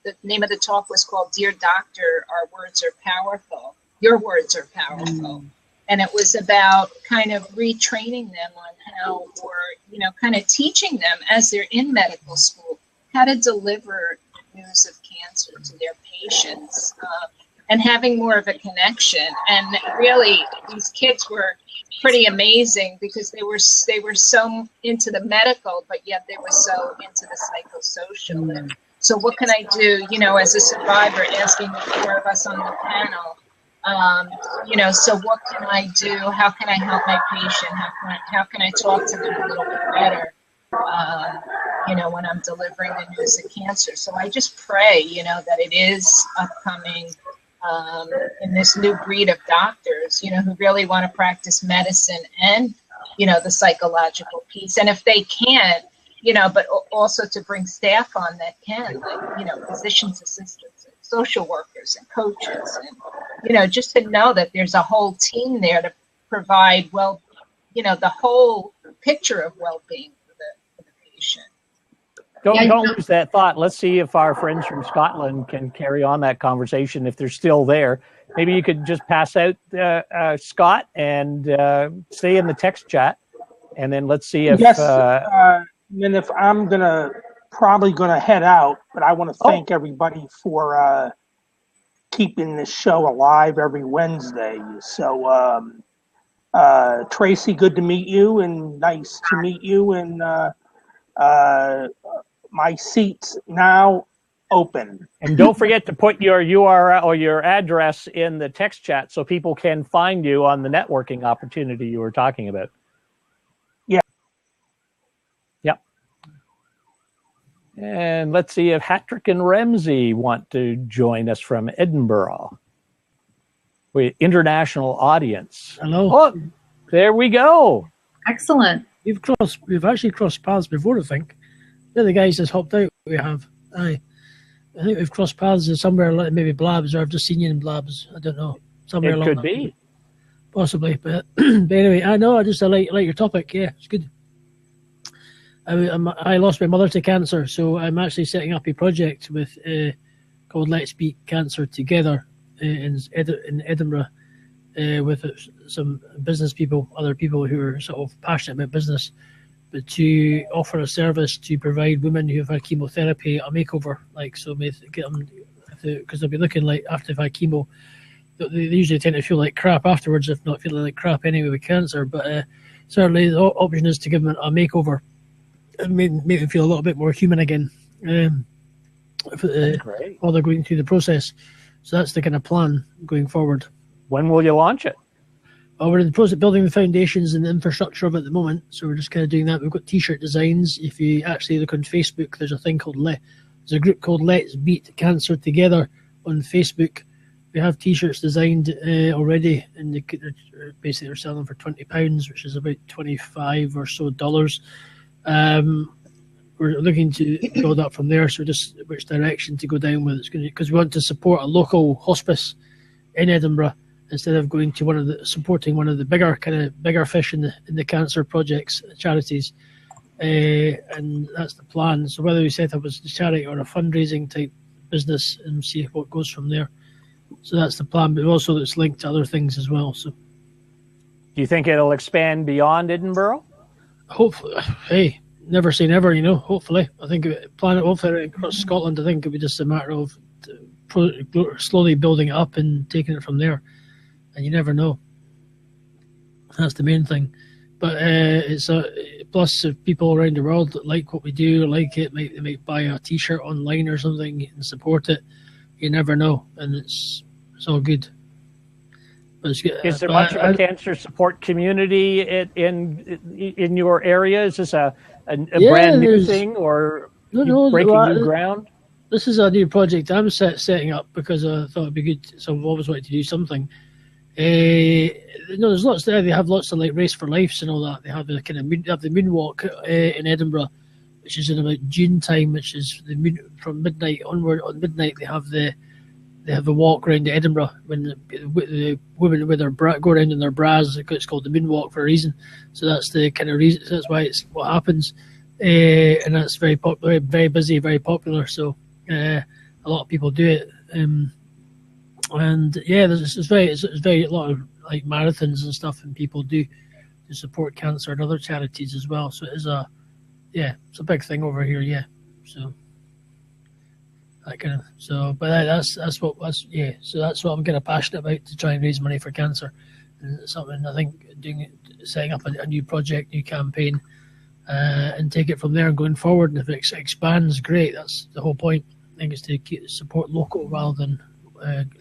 the name of the talk was called Dear Doctor, Our Words Are Powerful. Your words are powerful. And it was about kind of retraining them on how, or, kind of teaching them as they're in medical school, how to deliver news of cancer to their patients, and having more of a connection. And really, these kids were pretty amazing, because they were so into the medical, but yet they were so into the psychosocial. And so what can I do, as a survivor, asking the four of us on the panel, so what can I do? How can I help my patient? How can I talk to them a little bit better, when I'm delivering the news of cancer? So I just pray, that it is upcoming in this new breed of doctors, who really want to practice medicine and, the psychological piece. And if they can't, but also to bring staff on that can, like, physician's assistants and social workers and coaches, and, just to know that there's a whole team there to provide, the whole picture of well-being for the patient. Don't lose that thought. Let's see if our friends from Scotland can carry on that conversation, if they're still there. Maybe you could just pass out, Scott, and stay in the text chat, and then let's see if... Yes, and if I'm probably gonna head out, but I want to thank everybody for keeping this show alive every Wednesday. So, Tracy, good to meet you, and nice to meet you, and my seat's now open. And don't forget to put your URL or your address in the text chat so people can find you on the networking opportunity you were talking about. Yeah. Yep. And let's see if Hatrick and Ramsey want to join us from Edinburgh. International audience. Hello. Oh, there we go. Excellent. We've actually crossed paths before, I think. They're the guys that's hopped out. We have. Aye. I think we've crossed paths somewhere, like maybe Blabs, or I've just seen you in Blabs. I don't know. Somewhere along it could be. Possibly. But anyway, I like your topic. Yeah, it's good. I lost my mother to cancer, so I'm actually setting up a project with called Let's Beat Cancer Together in Edinburgh with some business people, other people who are sort of passionate about business, but to offer a service to provide women who have had chemotherapy a makeover. Like, so get them, because they'll be looking like after they've had chemo, they usually tend to feel like crap afterwards, if not feeling like crap anyway with cancer. But certainly the option is to give them a makeover and make them feel a little bit more human again while they're going through the process. So that's the kind of plan going forward. When will you launch it? Well, we're in the process of building the foundations and the infrastructure of it at the moment, so we're just kind of doing that. We've got T-shirt designs. If you actually look on Facebook, there's a thing called there's a group called Let's Beat Cancer Together on Facebook. We have T-shirts designed already, and they're selling for £20, which is about $25 or so. We're looking to build up from there, so just which direction to go down with. It's going because we want to support a local hospice in Edinburgh instead of going to supporting one of the bigger fish in the cancer projects charities, and that's the plan. So whether we set up as a charity or a fundraising type business and see what goes from there. So that's the plan, but also it's linked to other things as well. So, do you think it'll expand beyond Edinburgh? Hopefully, hey, never say never. Hopefully, I think hopefully across Scotland. I think it'll be just a matter of slowly building it up and taking it from there. And you never know. That's the main thing. But it's plus if people around the world that like what we do, like it, they might buy a T-shirt online or something and support it. You never know, and it's all good. But is there much of a cancer support community in your area? Is this a brand new thing, or breaking new ground? This is a new project I'm setting up because I thought it'd be good. So I've always wanted to do something. There's lots there. They have lots of like Race for Lives and all that. They have the kind of the moonwalk in Edinburgh, which is in about June time, which is from midnight onward. On midnight, they have the walk around Edinburgh when the women with their go around in their bras. It's called the moonwalk for a reason. So that's the kind of reason. That's why it's what happens, and that's very popular, very busy, very popular. So a lot of people do it, and yeah, there's very a lot of like marathons and stuff, and people do to support cancer and other charities as well. So it is it's a big thing over here. Yeah, so that kind of but that's what I'm kind of passionate about, to try and raise money for cancer. And it's something I think setting up a new project, new campaign, and take it from there and going forward. And if it expands, great. That's the whole point. I think it's to support local rather than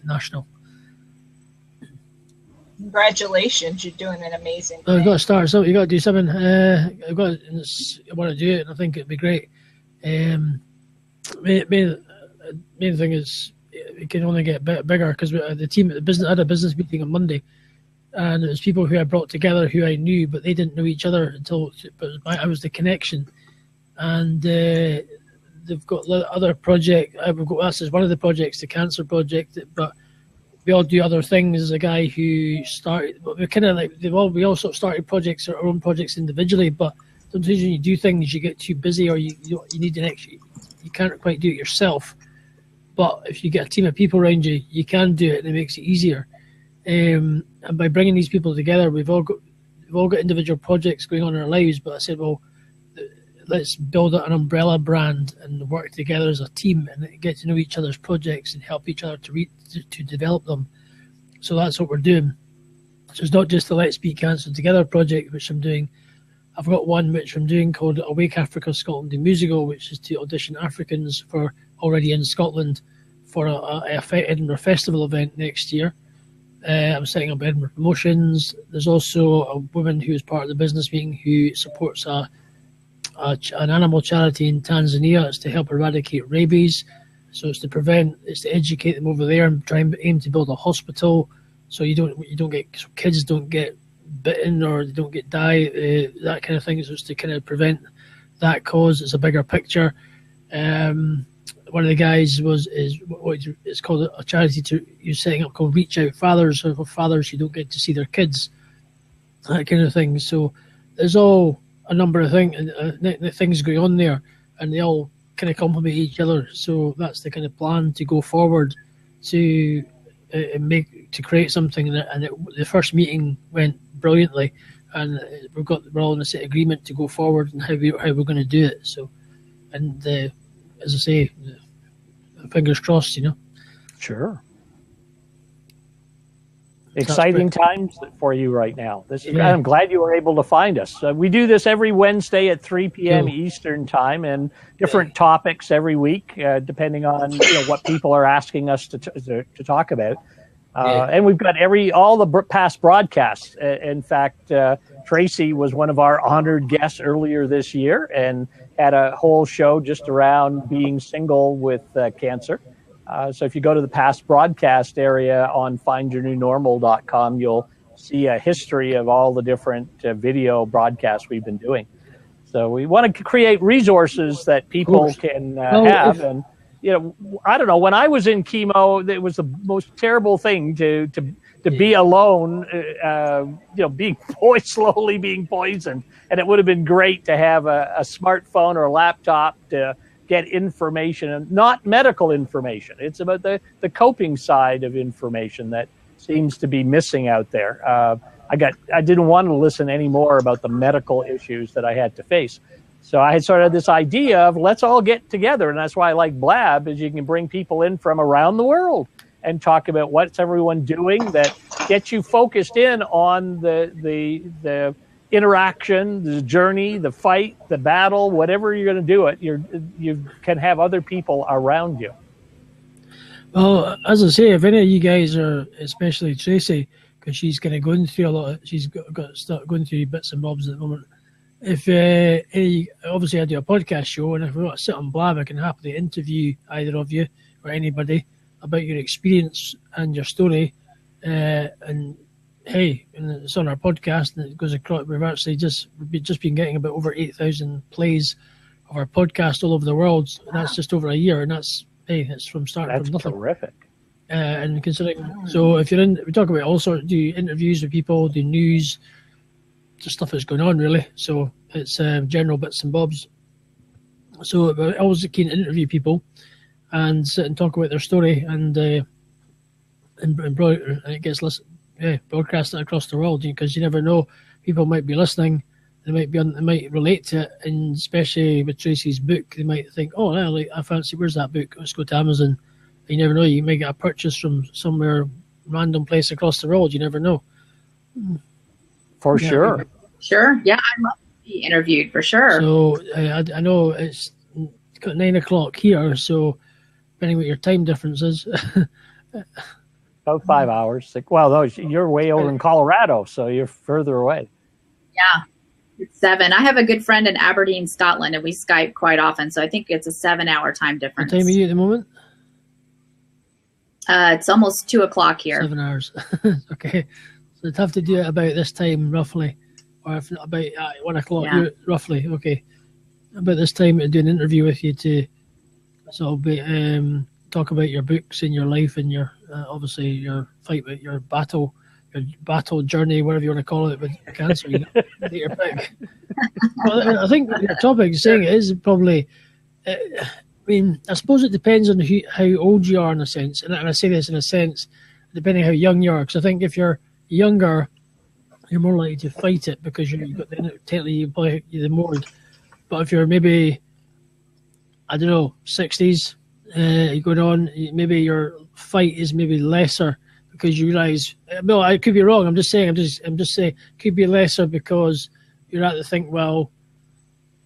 national. Congratulations, you're doing an amazing thing. You've got to start something. You've got to do something. I want to do it, and I think it'd be great. Main thing is it can only get bigger because the team at the had a business meeting on Monday, and it was people who I brought together who I knew, but they didn't know each other I was the connection. And they've got other project. That's one of the projects, the cancer project, but we all do other things. There's a guy who started, but we're kind of like we all sort of started projects, our own projects individually. But sometimes when you do things, you get too busy, or you need an extra. You can't quite do it yourself. But if you get a team of people around you, you can do it, and it makes it easier. And by bringing these people together, we've all got individual projects going on in our lives. But I said, well, let's build an umbrella brand and work together as a team and get to know each other's projects and help each other to develop them. So that's what we're doing. So it's not just the Let's Beat Cancer Together project, which I'm doing. I've got one which I'm doing called Awake Africa Scotland a Musical, which is to audition Africans for already in Scotland for a Edinburgh Festival event next year. I'm setting up Edinburgh Promotions. There's also a woman who is part of the business meeting who supports an animal charity in Tanzania. It's to help eradicate rabies. So it's to educate them over there and try and aim to build a hospital so kids don't get bitten or they don't get that kind of thing. So it's to kind of prevent that cause. It's a bigger picture. One of the guys it's called a charity you're setting up called Reach Out Fathers, so for fathers who don't get to see their kids, that kind of thing. So there's all a number of things going on there, and they all kind of complement each other. So that's the kind of plan to go forward to create something. And the first meeting went brilliantly, and we're all in a set agreement to go forward and how we're going to do it. So, and as I say, fingers crossed, you know. Sure. Exciting times for you right now. I'm glad you were able to find us. We do this every Wednesday at 3 p.m. Eastern time, and different topics every week, depending on what people are asking us to talk about. And we've got all the past broadcasts. In fact, Tracy was one of our honored guests earlier this year and had a whole show just around being single with cancer. So if you go to the past broadcast area on findyournewnormal.com, you'll see a history of all the different video broadcasts we've been doing. So we want to create resources that people can have. And, I don't know, when I was in chemo, it was the most terrible thing to be alone, slowly being poisoned. And it would have been great to have a smartphone or a laptop to get information, and not medical information. It's about the coping side of information that seems to be missing out there. I didn't want to listen anymore about the medical issues that I had to face. So I had sort of this idea of let's all get together. And that's why I like Blab, is you can bring people in from around the world and talk about what's everyone doing that gets you focused in on the interaction, the journey, the fight, the battle, whatever you're going to do it, you can have other people around you. Well, as I say, if any of you guys are, especially Tracy, because she's kind of going through a lot, she's got start going through bits and bobs at the moment. If obviously I do a podcast show, and if we want to sit on Blab, I can happily interview either of you or anybody about your experience and your story, and it's on our podcast, and it goes across. We've actually just been getting about over 8,000 plays of our podcast all over the world, and that's just over a year, and it's from starting from nothing. Terrific. And considering, so if we talk about all sorts, do interviews with people, do news, just stuff that's going on really. So it's general bits and bobs. So I always keen to interview people and sit and talk about their story, and it gets broadcasted across the world, because you never know, people might be listening, they might relate to it, and especially with Tracy's book, they might think, oh, I fancy, where's that book? Let's go to Amazon. You never know, you may get a purchase from somewhere random place across the world. You never know. For sure. Sure. Yeah, I'd love to be interviewed for sure. So I know it's 9 o'clock here, so depending what your time difference is. About 5 hours. Well, no, you're way over in Colorado, so you're further away. Yeah, it's 7. I have a good friend in Aberdeen, Scotland, and we Skype quite often, so I think it's a 7-hour time difference. What time are you at the moment? It's almost 2 o'clock here. 7 hours. Okay. So I'd have to do it about this time, roughly. Or if not, about 1 o'clock, roughly. Okay. About this time to do an interview with you to talk about your books and your life and your obviously your fight with your battle journey, whatever you want to call it, with cancer. Take your pick. Well, I think your topic, saying it is probably. I suppose it depends on how old you are, in a sense, and I say this in a sense, depending how young you are. Because I think if you're younger, you're more likely to fight it because you've got the more. But if you're maybe, I don't know, 60s, you're going on, maybe your fight is maybe lesser because you realise. No, I could be wrong. I'm just saying. Could be lesser because you're at the think, well.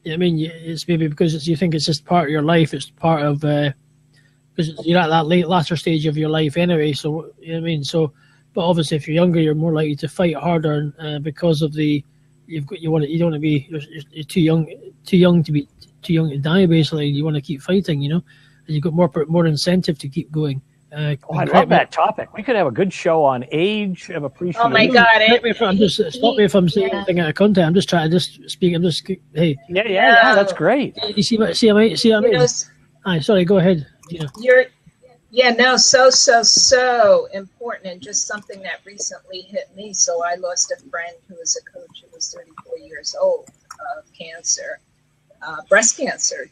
I mean, it's maybe because you think it's just part of your life. It's part of because you're at that latter stage of your life anyway. So you know what I mean. So, but obviously, if you're younger, you're more likely to fight harder because of you don't want to be you're too young to die. Basically, you want to keep fighting, and you've got more incentive to keep going. I love that topic. We could have a good show on age of appreciation. Oh my God! Stop me if I'm saying anything out of context. I'm just trying to speak. Hey. Yeah. That's great. You see what I mean? Hi, sorry. Go ahead. So important, and just something that recently hit me. So I lost a friend who was a coach who was 34 years old of cancer. breast cancer,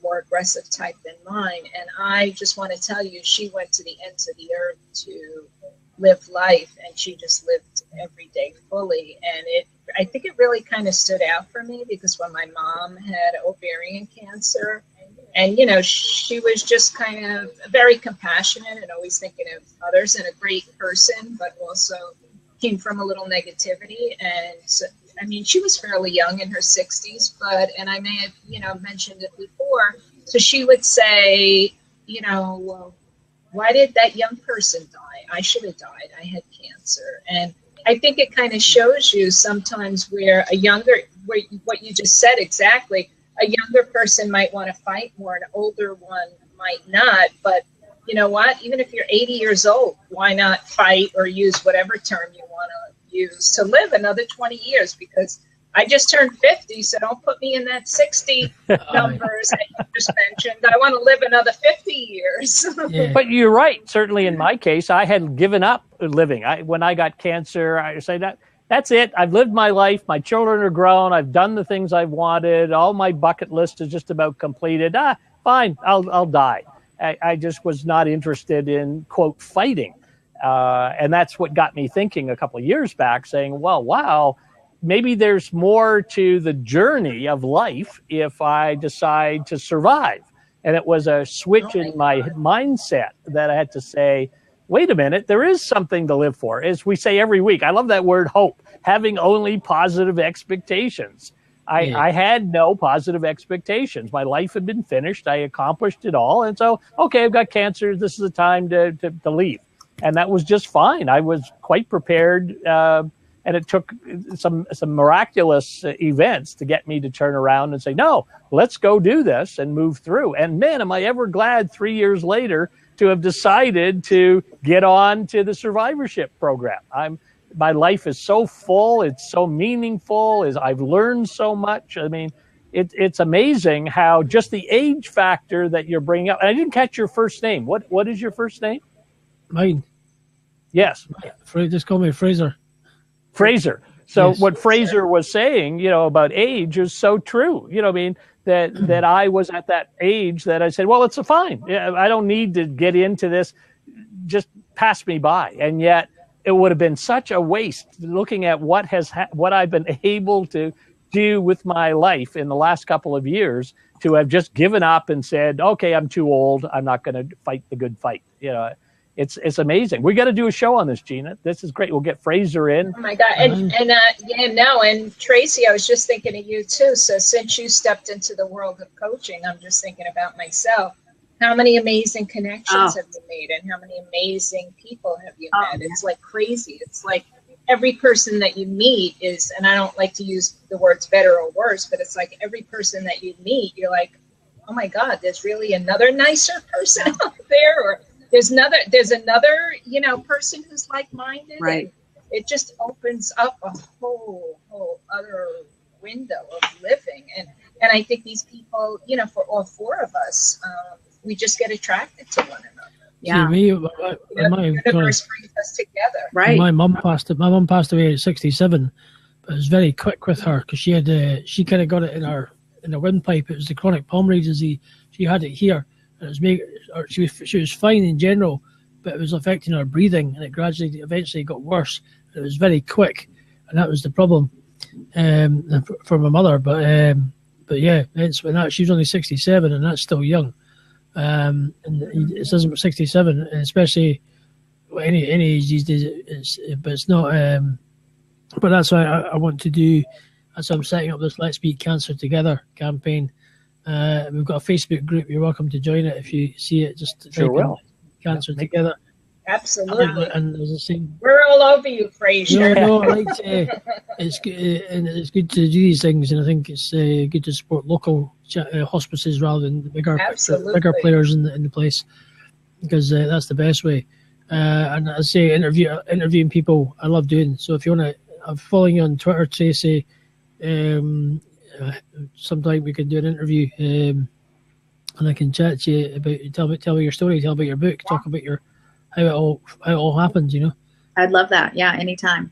more aggressive type than mine. And I just want to tell you, she went to the ends of the earth to live life, and she just lived every day fully. And I think it really kind of stood out for me, because when my mom had ovarian cancer, and, she was just kind of very compassionate and always thinking of others, and a great person, but also came from a little negativity. And so, she was fairly young, in her 60s, and I may have, mentioned it before. So she would say, well, why did that young person die? I should have died. I had cancer. And I think it kind of shows you sometimes where what you just said exactly, a younger person might want to fight more, an older one might not. But you know what? Even if you're 80 years old, why not fight, or use whatever term you want to use, to live another 20 years? Because I just turned 50, so don't put me in that 60 numbers that you just mentioned. I want to live another 50 years. Yeah. But you're right. Certainly in my case, I had given up living. When I got cancer, I say that's it. I've lived my life. My children are grown. I've done the things I've wanted. All my bucket list is just about completed. Fine, I'll die. I just was not interested in, quote, fighting. And that's what got me thinking a couple of years back, saying, well, wow, maybe there's more to the journey of life if I decide to survive. And it was a switch in my mindset that I had to say, wait a minute, there is something to live for. As we say every week, I love that word hope, having only positive expectations. I had no positive expectations. My life had been finished. I accomplished it all. And so, okay, I've got cancer. This is the time to leave. And that was just fine. I was quite prepared. And it took some miraculous events to get me to turn around and say, no, let's go do this and move through. And man, am I ever glad 3 years later to have decided to get on to the survivorship program. My life is so full. It's so meaningful. I've learned so much. It's amazing how just the age factor that you're bringing up. And I didn't catch your first name. What is your first name? Mine. Yes. Just call me Fraser. Fraser. So Yes. What Fraser was saying, about age is so true. That I was at that age that I said, well, it's fine. I don't need to get into this. Just pass me by. And yet it would have been such a waste looking at what I've been able to do with my life in the last couple of years to have just given up and said, okay, I'm too old. I'm not going to fight the good fight. It's amazing. We got to do a show on this, Gina. This is great. We'll get Fraser in. Oh my God. And Tracy, I was just thinking of you too. So since you stepped into the world of coaching, I'm just thinking about myself. How many amazing connections have you made, and how many amazing people have you met? It's like crazy. It's like every person that you meet is, and I don't like to use the words better or worse, but it's like every person that you meet, you're like, oh my God, there's really another nicer person out there, or there's another, person who's like-minded. Right. It just opens up a whole other window of living. And I think these people, for all four of us, we just get attracted to one another. Yeah. See, The universe brings us together. Right. My mum passed away at 67, but it was very quick with her because she kind of got it in her windpipe. It was the chronic pulmonary disease. She had it here, and she was fine in general, but it was affecting her breathing, and it eventually got worse. It was very quick, and that was the problem for my mother. But yeah, she was only 67, and that's still young. And it says 67, especially any age these days. But it's not. But that's why I want to do. As I'm setting up this Let's Beat Cancer Together campaign. We've got a Facebook group. You're welcome to join it if you see it. Just sure will. Cancer Together. Absolutely. And there's the same. We're all over you, Fraser. No, it's good, and it's good to do these things, and I think it's good to support local hospices rather than the bigger players in the place, because that's the best way. And I say interviewing people, I love doing. So if you want to, I'm following you on Twitter, Tracy. Sometime we can do an interview, and I can chat to you about tell me your story, tell about your book, talk about how it all happened, I'd love that. Yeah, anytime.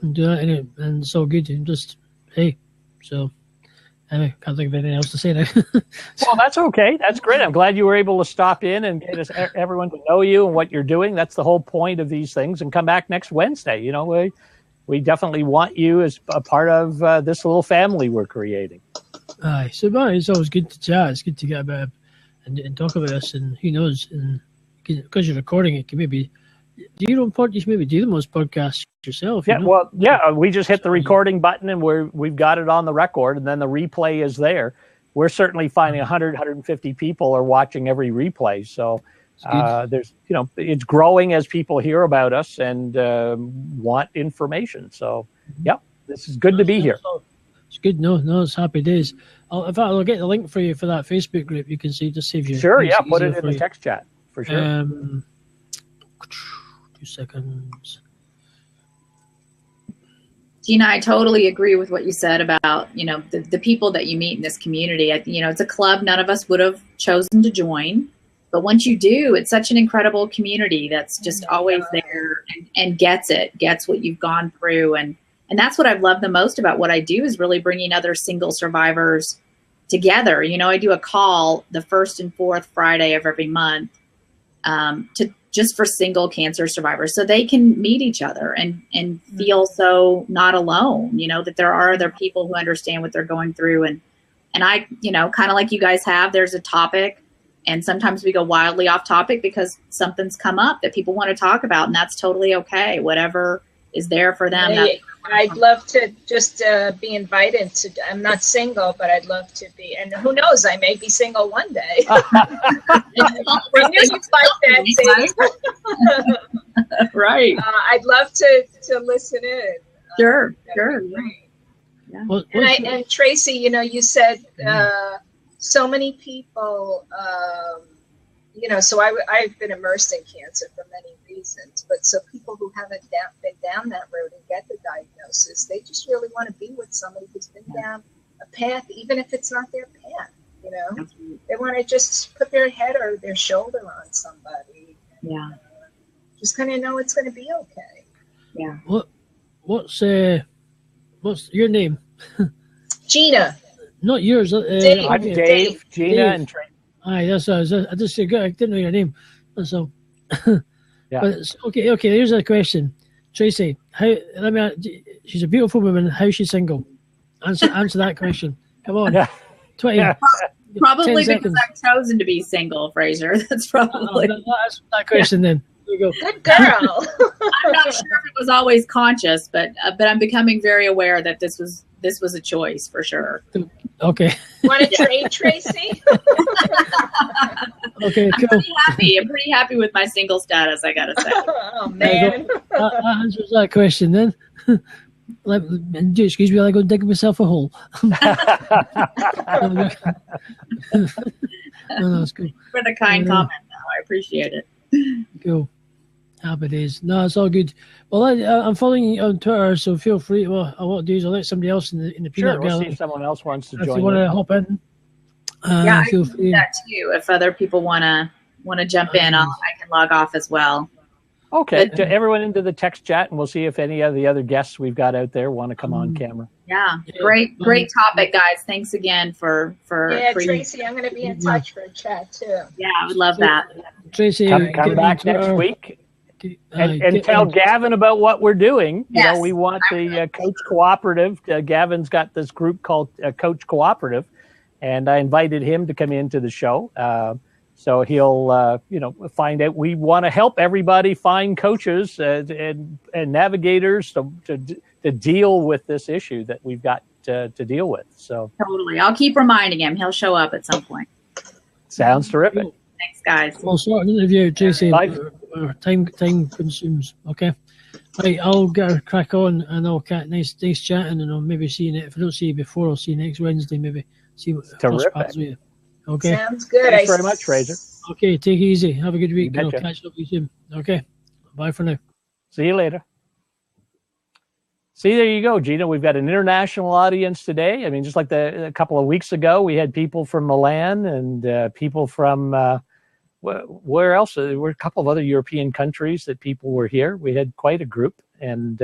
And do that, and it's all good. And just, hey, so Anyway, can't think of anything else to say now. Well, that's okay. That's great. I'm glad you were able to stop in and get us everyone to know you and what you're doing. That's the whole point of these things. And come back next Wednesday. You know, we definitely want you as a part of this little family we're creating. Aye, so it's always good to chat. It's good to get about and talk about this. And who knows? And because you're recording it, can maybe do your own podcast. Maybe do the most podcasts yourself. Yeah, well, yeah. We just hit the recording button and we've got it on the record, and then the replay is there. We're certainly finding 100, 150 people are watching every replay. So there's, you know, it's growing as people hear about us and want information. So, yeah, this is good to be here. It's good. No, it's happy days. In fact, I'll get the link for you for that Facebook group. You can see, just save you. Sure, yeah, put it in the text chat for sure. 2 seconds. Gina, I totally agree with what you said about, you know, the people that you meet in this community. You know, it's a club none of us would have chosen to join. But once you do, it's such an incredible community that's just always there and gets what you've gone through. And that's what I've loved the most about what I do is really bringing other single survivors together. You know, I do a call the first and fourth Friday of every month to just for single cancer survivors so they can meet each other and feel so not alone, you know, that there are other people who understand what they're going through. And I, you know, kind of like you guys have, there's a topic and sometimes we go wildly off topic because something's come up that people want to talk about, and that's totally okay. Whatever is there for them. I'd love to just be invited to. I'm not single, but I'd love to be. And who knows? I may be single one day. Right. I'd love to listen in. Sure. Yeah. And Tracy, you know, you said so many people. You know, so I've been immersed in cancer for many reasons, but so people who haven't been down that road and get the diagnosis, they just really want to be with somebody who's been down a path, even if it's not their path, you know. They want to just put their head or their shoulder on somebody. And, just kind of know it's going to be okay. Yeah. What's your name? Gina. Not yours. Dave. I'm Dave, Gina, and Tracy. Aye, that's what I just said. I didn't know your name. That's all. Yeah. But okay. Here's a question, Tracy. She's a beautiful woman. How's she single? Answer that question. Come on. Yeah. 20. Probably because I've chosen to be single, Fraser. That's probably that's that question. Then there you go. Good girl. I'm not sure if it was always conscious, but I'm becoming very aware that this was a choice for sure. Okay. Want to trade, Tracy? Okay, cool. I'm pretty happy with my single status, I gotta say. Oh man. That answers that question then. Excuse me, I go dig myself a hole. No, that's cool. For the kind comment, though, I appreciate it. Cool. Happy days. No, it's all good. Well, I'm following you on Twitter, so feel free. Well, what I'll do is I'll let somebody else in the peanut gallery. We'll see if someone else wants to join. If you want to hop in, I can do that too. If other people want to jump in, I can log off as well. Okay, to everyone into the text chat, and we'll see if any of the other guests we've got out there want to come on camera. Yeah, great topic, guys. Thanks again for Tracy, I'm going to be in touch for a chat too. Yeah, I would love that. Tracy, come back next week. And tell Gavin about what we're doing. You know, we want the Coach Cooperative. Gavin's got this group called Coach Cooperative, and I invited him to come into the show. So he'll, find out. We want to help everybody find coaches and navigators to deal with this issue that we've got to deal with. So totally, I'll keep reminding him. He'll show up at some point. Sounds terrific. Thanks, guys. We'll start an interview, Tracy. Time consumes. Okay. Right, I'll get a crack on, and I'll nice chatting, and I'll maybe see you. If I don't see you before, I'll see you next Wednesday. Maybe see what terrific. With you. Okay. Sounds good. Thanks very much, Fraser. Okay, take it easy. Have a good week. I'll catch up with you soon. Okay. Bye for now. See you later. See, there you go, Gina. We've got an international audience today. I mean, just like a couple of weeks ago, we had people from Milan and people from where else? There were a couple of other European countries that people were here. We had quite a group, and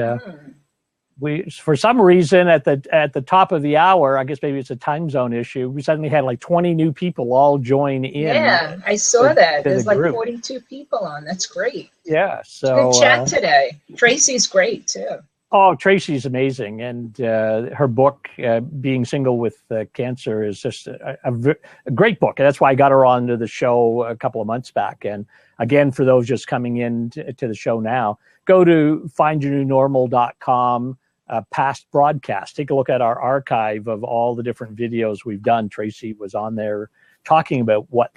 we, for some reason, at the top of the hour, I guess maybe it's a time zone issue, we suddenly had like 20 new people all join in. Yeah, I saw that. There's like group. 42 people on. That's great. Yeah, so good chat today. Tracy's great too. Oh, Tracy's amazing, and her book, Being Single with Cancer, is just a great book. And that's why I got her onto the show a couple of months back. And again, for those just coming in to the show now, go to findyournewnormal.com, past broadcast. Take a look at our archive of all the different videos we've done. Tracy was on there talking about what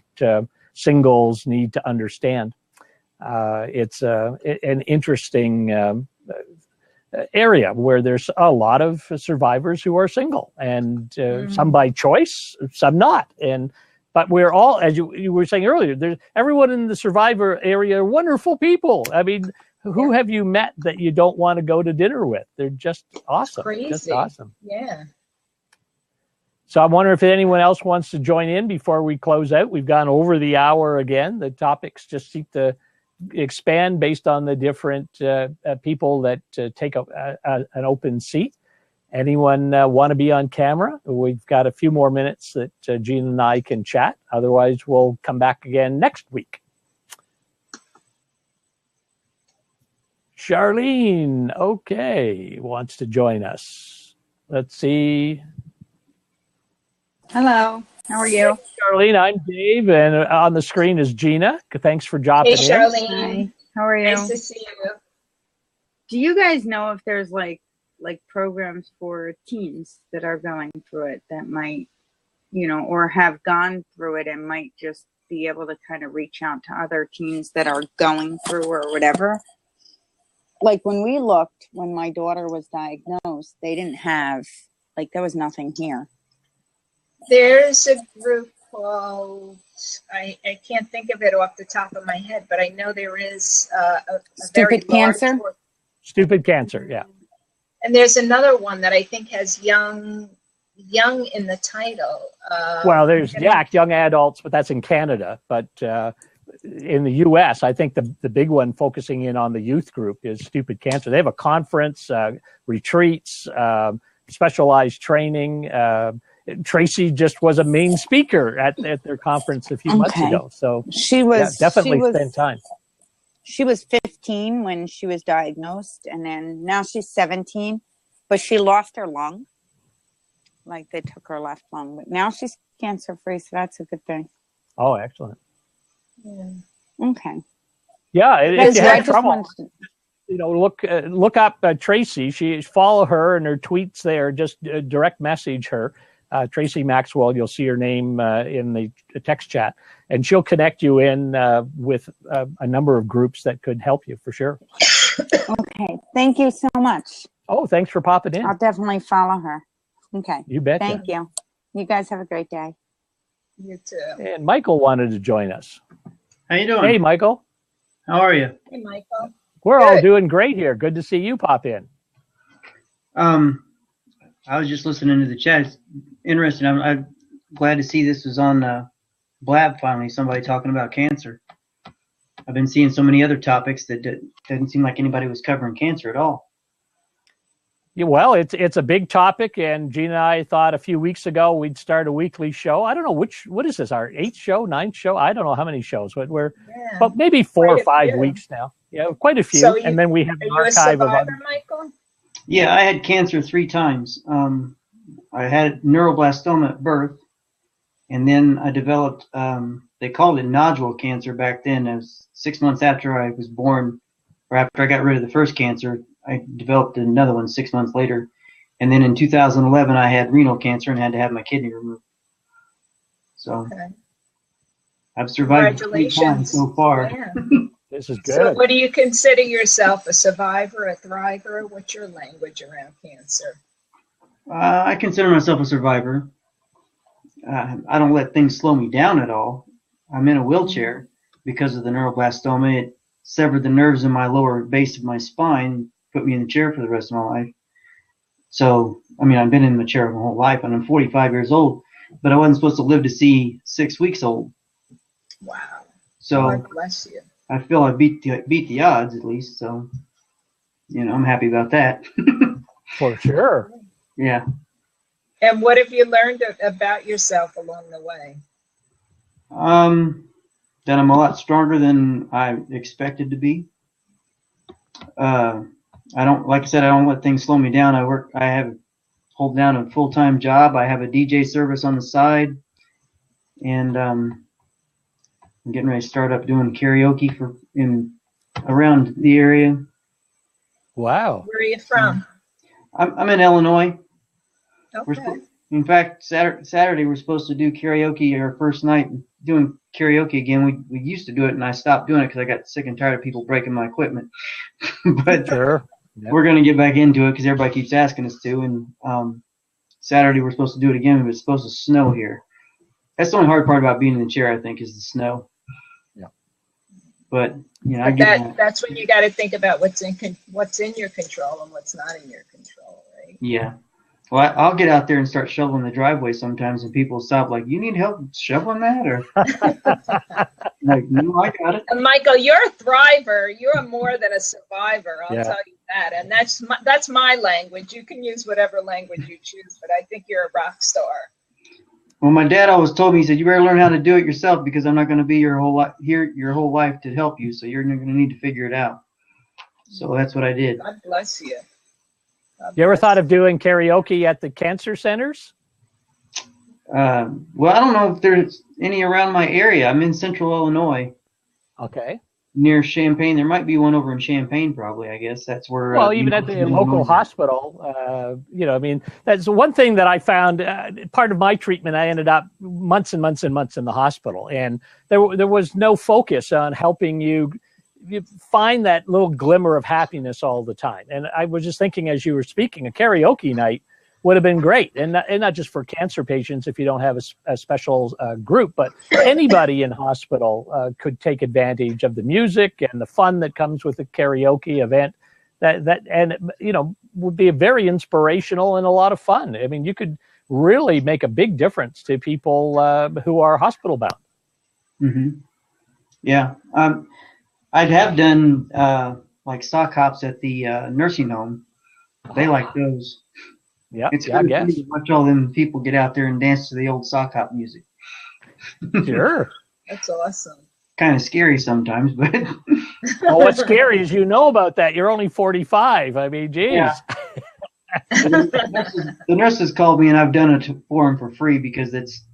singles need to understand. It's an interesting area where there's a lot of survivors who are single, and some by choice, some not. But we're all, as you were saying earlier, everyone in the survivor area are wonderful people. I mean, who have you met that you don't want to go to dinner with? They're just awesome. Crazy. Just awesome. Yeah. So I wonder if anyone else wants to join in before we close out. We've gone over the hour again. The topics just seem to expand based on the different people that take an open seat. Anyone want to be on camera? We've got a few more minutes that Gina and I can chat. Otherwise, we'll come back again next week. Charlene, okay, wants to join us. Let's see. Hello, how are you? Charlene, I'm Dave, and on the screen is Gina. Thanks for dropping Hey, in. Charlene. Hi, how are you? Nice to see you. Do you guys know if there's like programs for teens that are going through it that might, or have gone through it and might just be able to kind of reach out to other teens that are going through or whatever? Like when we looked, when my daughter was diagnosed, they didn't have, there was nothing here. There's a group called, I can't think of it off the top of my head, but I know there is a very Stupid Cancer? Stupid Cancer, yeah. And there's another one that I think has young in the title. Well, there's young adults, but that's in Canada. But in the U.S., I think the big one focusing in on the youth group is Stupid Cancer. They have a conference, retreats, specialized training. Tracy just was a main speaker at their conference a few months ago. So she was definitely spend time. She was 15 when she was diagnosed, and then now she's 17, but she lost her lung. They took her left lung, but now she's cancer-free, so that's a good thing. Oh, excellent. Yeah. Okay. Yeah, if you had trouble, to... look up Tracy. Follow her and her tweets there. Just direct message her. Tracy Maxwell, you'll see her name in the text chat, and she'll connect you in with a number of groups that could help you for sure. Okay, thank you so much. Oh, thanks for popping in. I'll definitely follow her. Okay. You bet. Thank you. You guys have a great day. You too. And Michael wanted to join us. How you doing? Hey, Michael. How are you? Hey, Michael. We're all doing great here. Good to see you pop in. I was just listening to the chat. It's interesting. I'm glad to see this was on Blab finally, somebody talking about cancer. I've been seeing so many other topics that didn't seem like anybody was covering cancer at all. Yeah, well, it's a big topic, and Gina and I thought a few weeks ago we'd start a weekly show. I don't know what is this, our 8th show, 9th show? I don't know how many shows, but but maybe 4 or 5 weeks now. Yeah, quite a few. So and then we have an are you archive a of survivor, Michael? Yeah, I had cancer 3 times. I had neuroblastoma at birth, and then I developed, they called it nodule cancer back then. It was 6 months after I was born, or after I got rid of the first cancer. I developed another one 6 months later. And then in 2011, I had renal cancer and had to have my kidney removed. So I've survived 3 times so far. Yeah. This is good. So what do you consider yourself, a survivor, a thriver? What's your language around cancer? I consider myself a survivor. I don't let things slow me down at all. I'm in a wheelchair because of the neuroblastoma. It severed the nerves in my lower base of my spine, put me in the chair for the rest of my life. So, I mean, I've been in the chair my whole life, and I'm 45 years old, but I wasn't supposed to live to see 6 weeks old. Wow. So God bless you. I feel I beat the odds at least. So, I'm happy about that. For sure. Yeah. And what have you learned about yourself along the way? That I'm a lot stronger than I expected to be. I don't, like I said, I don't let things slow me down. I hold down a full-time job. I have a DJ service on the side, and I'm getting ready to start up doing karaoke around the area. Wow. Where are you from? I'm in Illinois. Okay. In fact, Saturday we're supposed to do karaoke our first night doing karaoke again. We used to do it, and I stopped doing it because I got sick and tired of people breaking my equipment. But Sure. Yep. We're going to get back into it because everybody keeps asking us to. And Saturday we're supposed to do it again, but it's supposed to snow here. That's the only hard part about being in the chair, I think, is the snow. Yeah. But that's when you got to think about what's in your control and what's not in your control, right? Yeah. Well, I'll get out there and start shoveling the driveway sometimes, and people stop like, "You need help shoveling that?" Or like, "No, I got it." And Michael, you're a thriver. You're more than a survivor. I'll tell you that. And that's my language. You can use whatever language you choose, but I think you're a rock star. Well, my dad always told me, he said, "You better learn how to do it yourself because I'm not going to be your whole life to help you. So you're going to need to figure it out." So that's what I did. God bless you. You ever thought of doing karaoke at the cancer centers? Well, I don't know if there's any around my area. I'm in central Illinois. Okay. Near Champaign. There might be one over in Champaign, probably, I guess. That's where... Well, even at the local hospital, I mean, that's one thing that I found. Part of my treatment, I ended up months and months and months in the hospital. And there was no focus on helping you find that little glimmer of happiness all the time. And I was just thinking as you were speaking, a karaoke night would have been great. And not just for cancer patients if you don't have a special group, but anybody in hospital could take advantage of the music and the fun that comes with a karaoke event that would be very inspirational and a lot of fun. I mean, you could really make a big difference to people who are hospital bound. Mm-hmm. Yeah. I'd have done like sock hops at the nursing home. They like those. Yeah, it's I guess. To watch all them people get out there and dance to the old sock hop music. Sure. That's awesome. Kind of scary sometimes, but. Well, what's scary is you know about that. You're only 45. I mean, geez. Yeah. The nurses called me, and I've done it for them for free because it's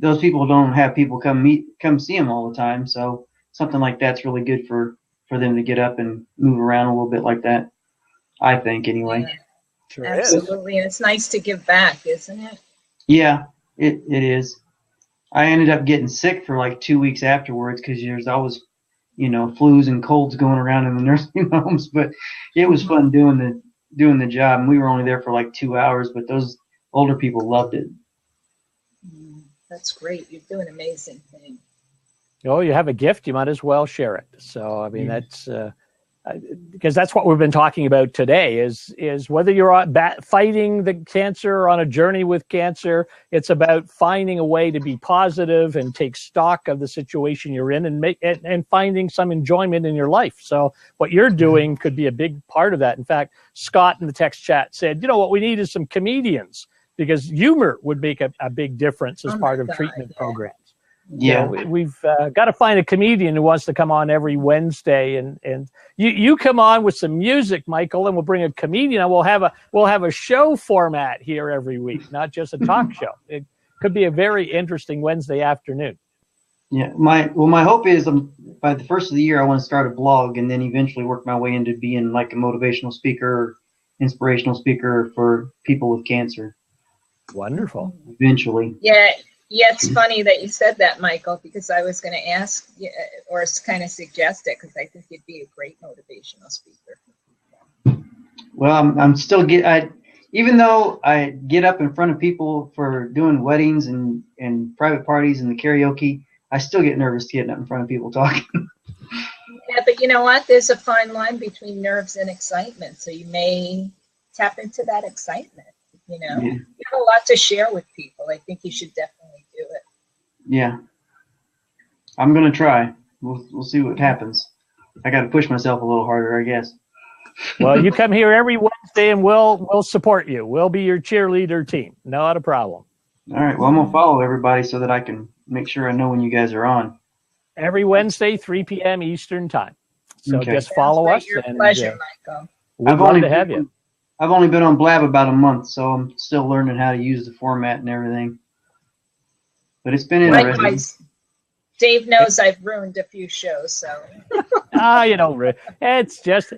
those people don't have people come see them all the time. So something like that's really good for them to get up and move around a little bit like that. I think anyway. Yeah. Sure absolutely, and it's nice to give back, isn't it? Yeah, it is. I ended up getting sick for like 2 weeks afterwards because there's always, flus and colds going around in the nursing homes. But it was fun doing the job, and we were only there for like 2 hours. But those older people loved it. That's great. You're doing an amazing thing. Oh, you have a gift. You might as well share it. So, I mean, that's. Because that's what we've been talking about today is whether you're fighting the cancer or on a journey with cancer, it's about finding a way to be positive and take stock of the situation you're in and finding some enjoyment in your life. So what you're doing could be a big part of that. In fact, Scott in the text chat said, what we need is some comedians because humor would make a big difference as part of treatment programs. Yeah, we've got to find a comedian who wants to come on every Wednesday, and you come on with some music, Michael, and we'll bring a comedian. And we'll have a show format here every week, not just a talk show. It could be a very interesting Wednesday afternoon. Yeah, my hope is by the first of the year I want to start a blog and then eventually work my way into being like a motivational speaker, inspirational speaker for people with cancer. Wonderful. Eventually. Yeah, it's funny that you said that, Michael, because I was going to ask or kind of suggest it because I think you'd be a great motivational speaker. Well, I'm still even though I get up in front of people for doing weddings and private parties and the karaoke, I still get nervous getting up in front of people talking. Yeah, but you know what? There's a fine line between nerves and excitement, so you may tap into that excitement. You have a lot to share with people. I think you should definitely do it. Yeah. I'm going to try. We'll see what happens. I got to push myself a little harder, I guess. Well, you come here every Wednesday, and we'll support you. We'll be your cheerleader team. Not a problem. All right. Well, I'm gonna follow everybody so that I can make sure I know when you guys are on. Every Wednesday, 3 p.m. Eastern time. So Okay. just follow us. Your And pleasure, Michael. we'd love to have you. I've only been on Blab about a month, so I'm still learning how to use the format and everything. But it's been interesting. Likewise, Dave knows I've ruined a few shows, so. It's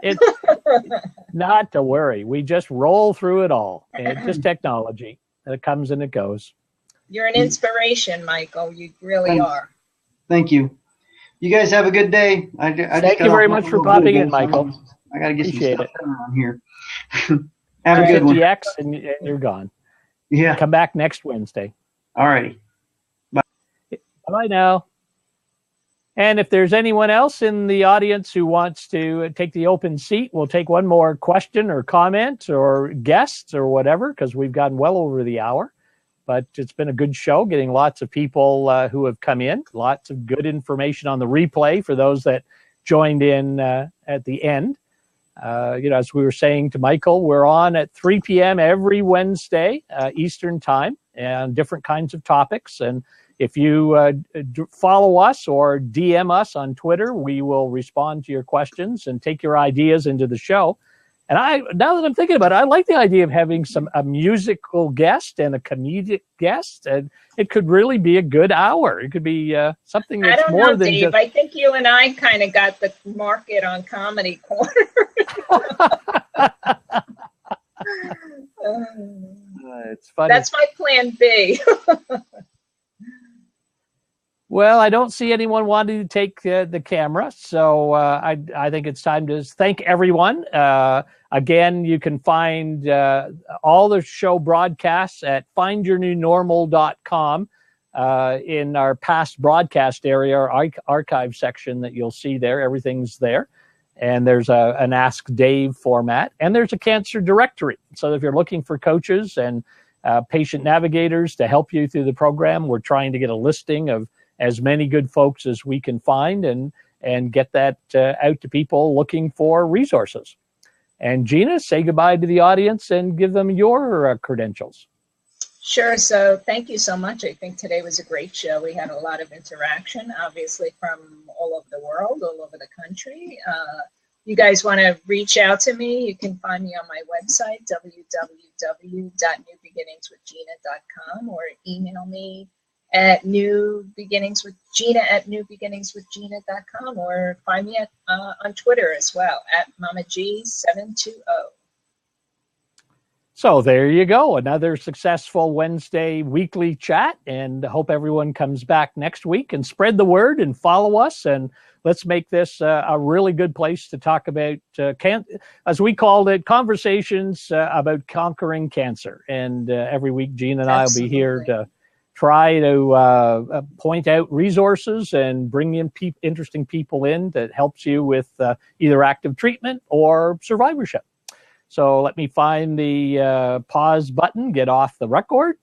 not to worry. We just roll through it all. It's just technology. It comes and it goes. You're an inspiration, Michael. You really are. Thank you. You guys have a good day. Thank you very much for popping in, Michael. I got to get Appreciate some stuff done around here. Have a good one. 50X and you're gone. Yeah. Come back next Wednesday. All righty. Bye now. And if there's anyone else in the audience who wants to take the open seat, we'll take one more question or comment or guests or whatever, because we've gone well over the hour. But it's been a good show, getting lots of people who have come in, lots of good information on the replay for those that joined in at the end. As we were saying to Michael, we're on at 3 p.m. every Wednesday, Eastern time, and different kinds of topics. And if you follow us or DM us on Twitter, we will respond to your questions and take your ideas into the show. And now that I'm thinking about it, I like the idea of having a musical guest and a comedic guest, and it could really be a good hour. It could be something that's more than Dave. just. I think you and I kind of got the market on Comedy Corner. It's funny. That's my plan B. Well, I don't see anyone wanting to take the camera, so I think it's time to thank everyone. Again, you can find all the show broadcasts at findyournewnormal.com in our past broadcast area, our archive section that you'll see there. Everything's there. And there's an Ask Dave format, and there's a cancer directory. So if you're looking for coaches and patient navigators to help you through the program, we're trying to get a listing of as many good folks as we can find and get that out to people looking for resources. And Gina, say goodbye to the audience and give them your credentials. Sure. So thank you so much. I think today was a great show. We had a lot of interaction, obviously, from all over the world, all over the country. You guys want to reach out to me, you can find me on my website, www.newbeginningswithgina.com, or email me at newbeginningswithgina@newbeginningswithgina.com, or find me on Twitter as well, at MamaG720. So there you go. Another successful Wednesday weekly chat, and hope everyone comes back next week and spread the word and follow us. And let's make this a really good place to talk about, as we called it, conversations about conquering cancer. And every week, Gina and I will be here to try to point out resources and bring in interesting people in that helps you with either active treatment or survivorship. So let me find the pause button, get off the record,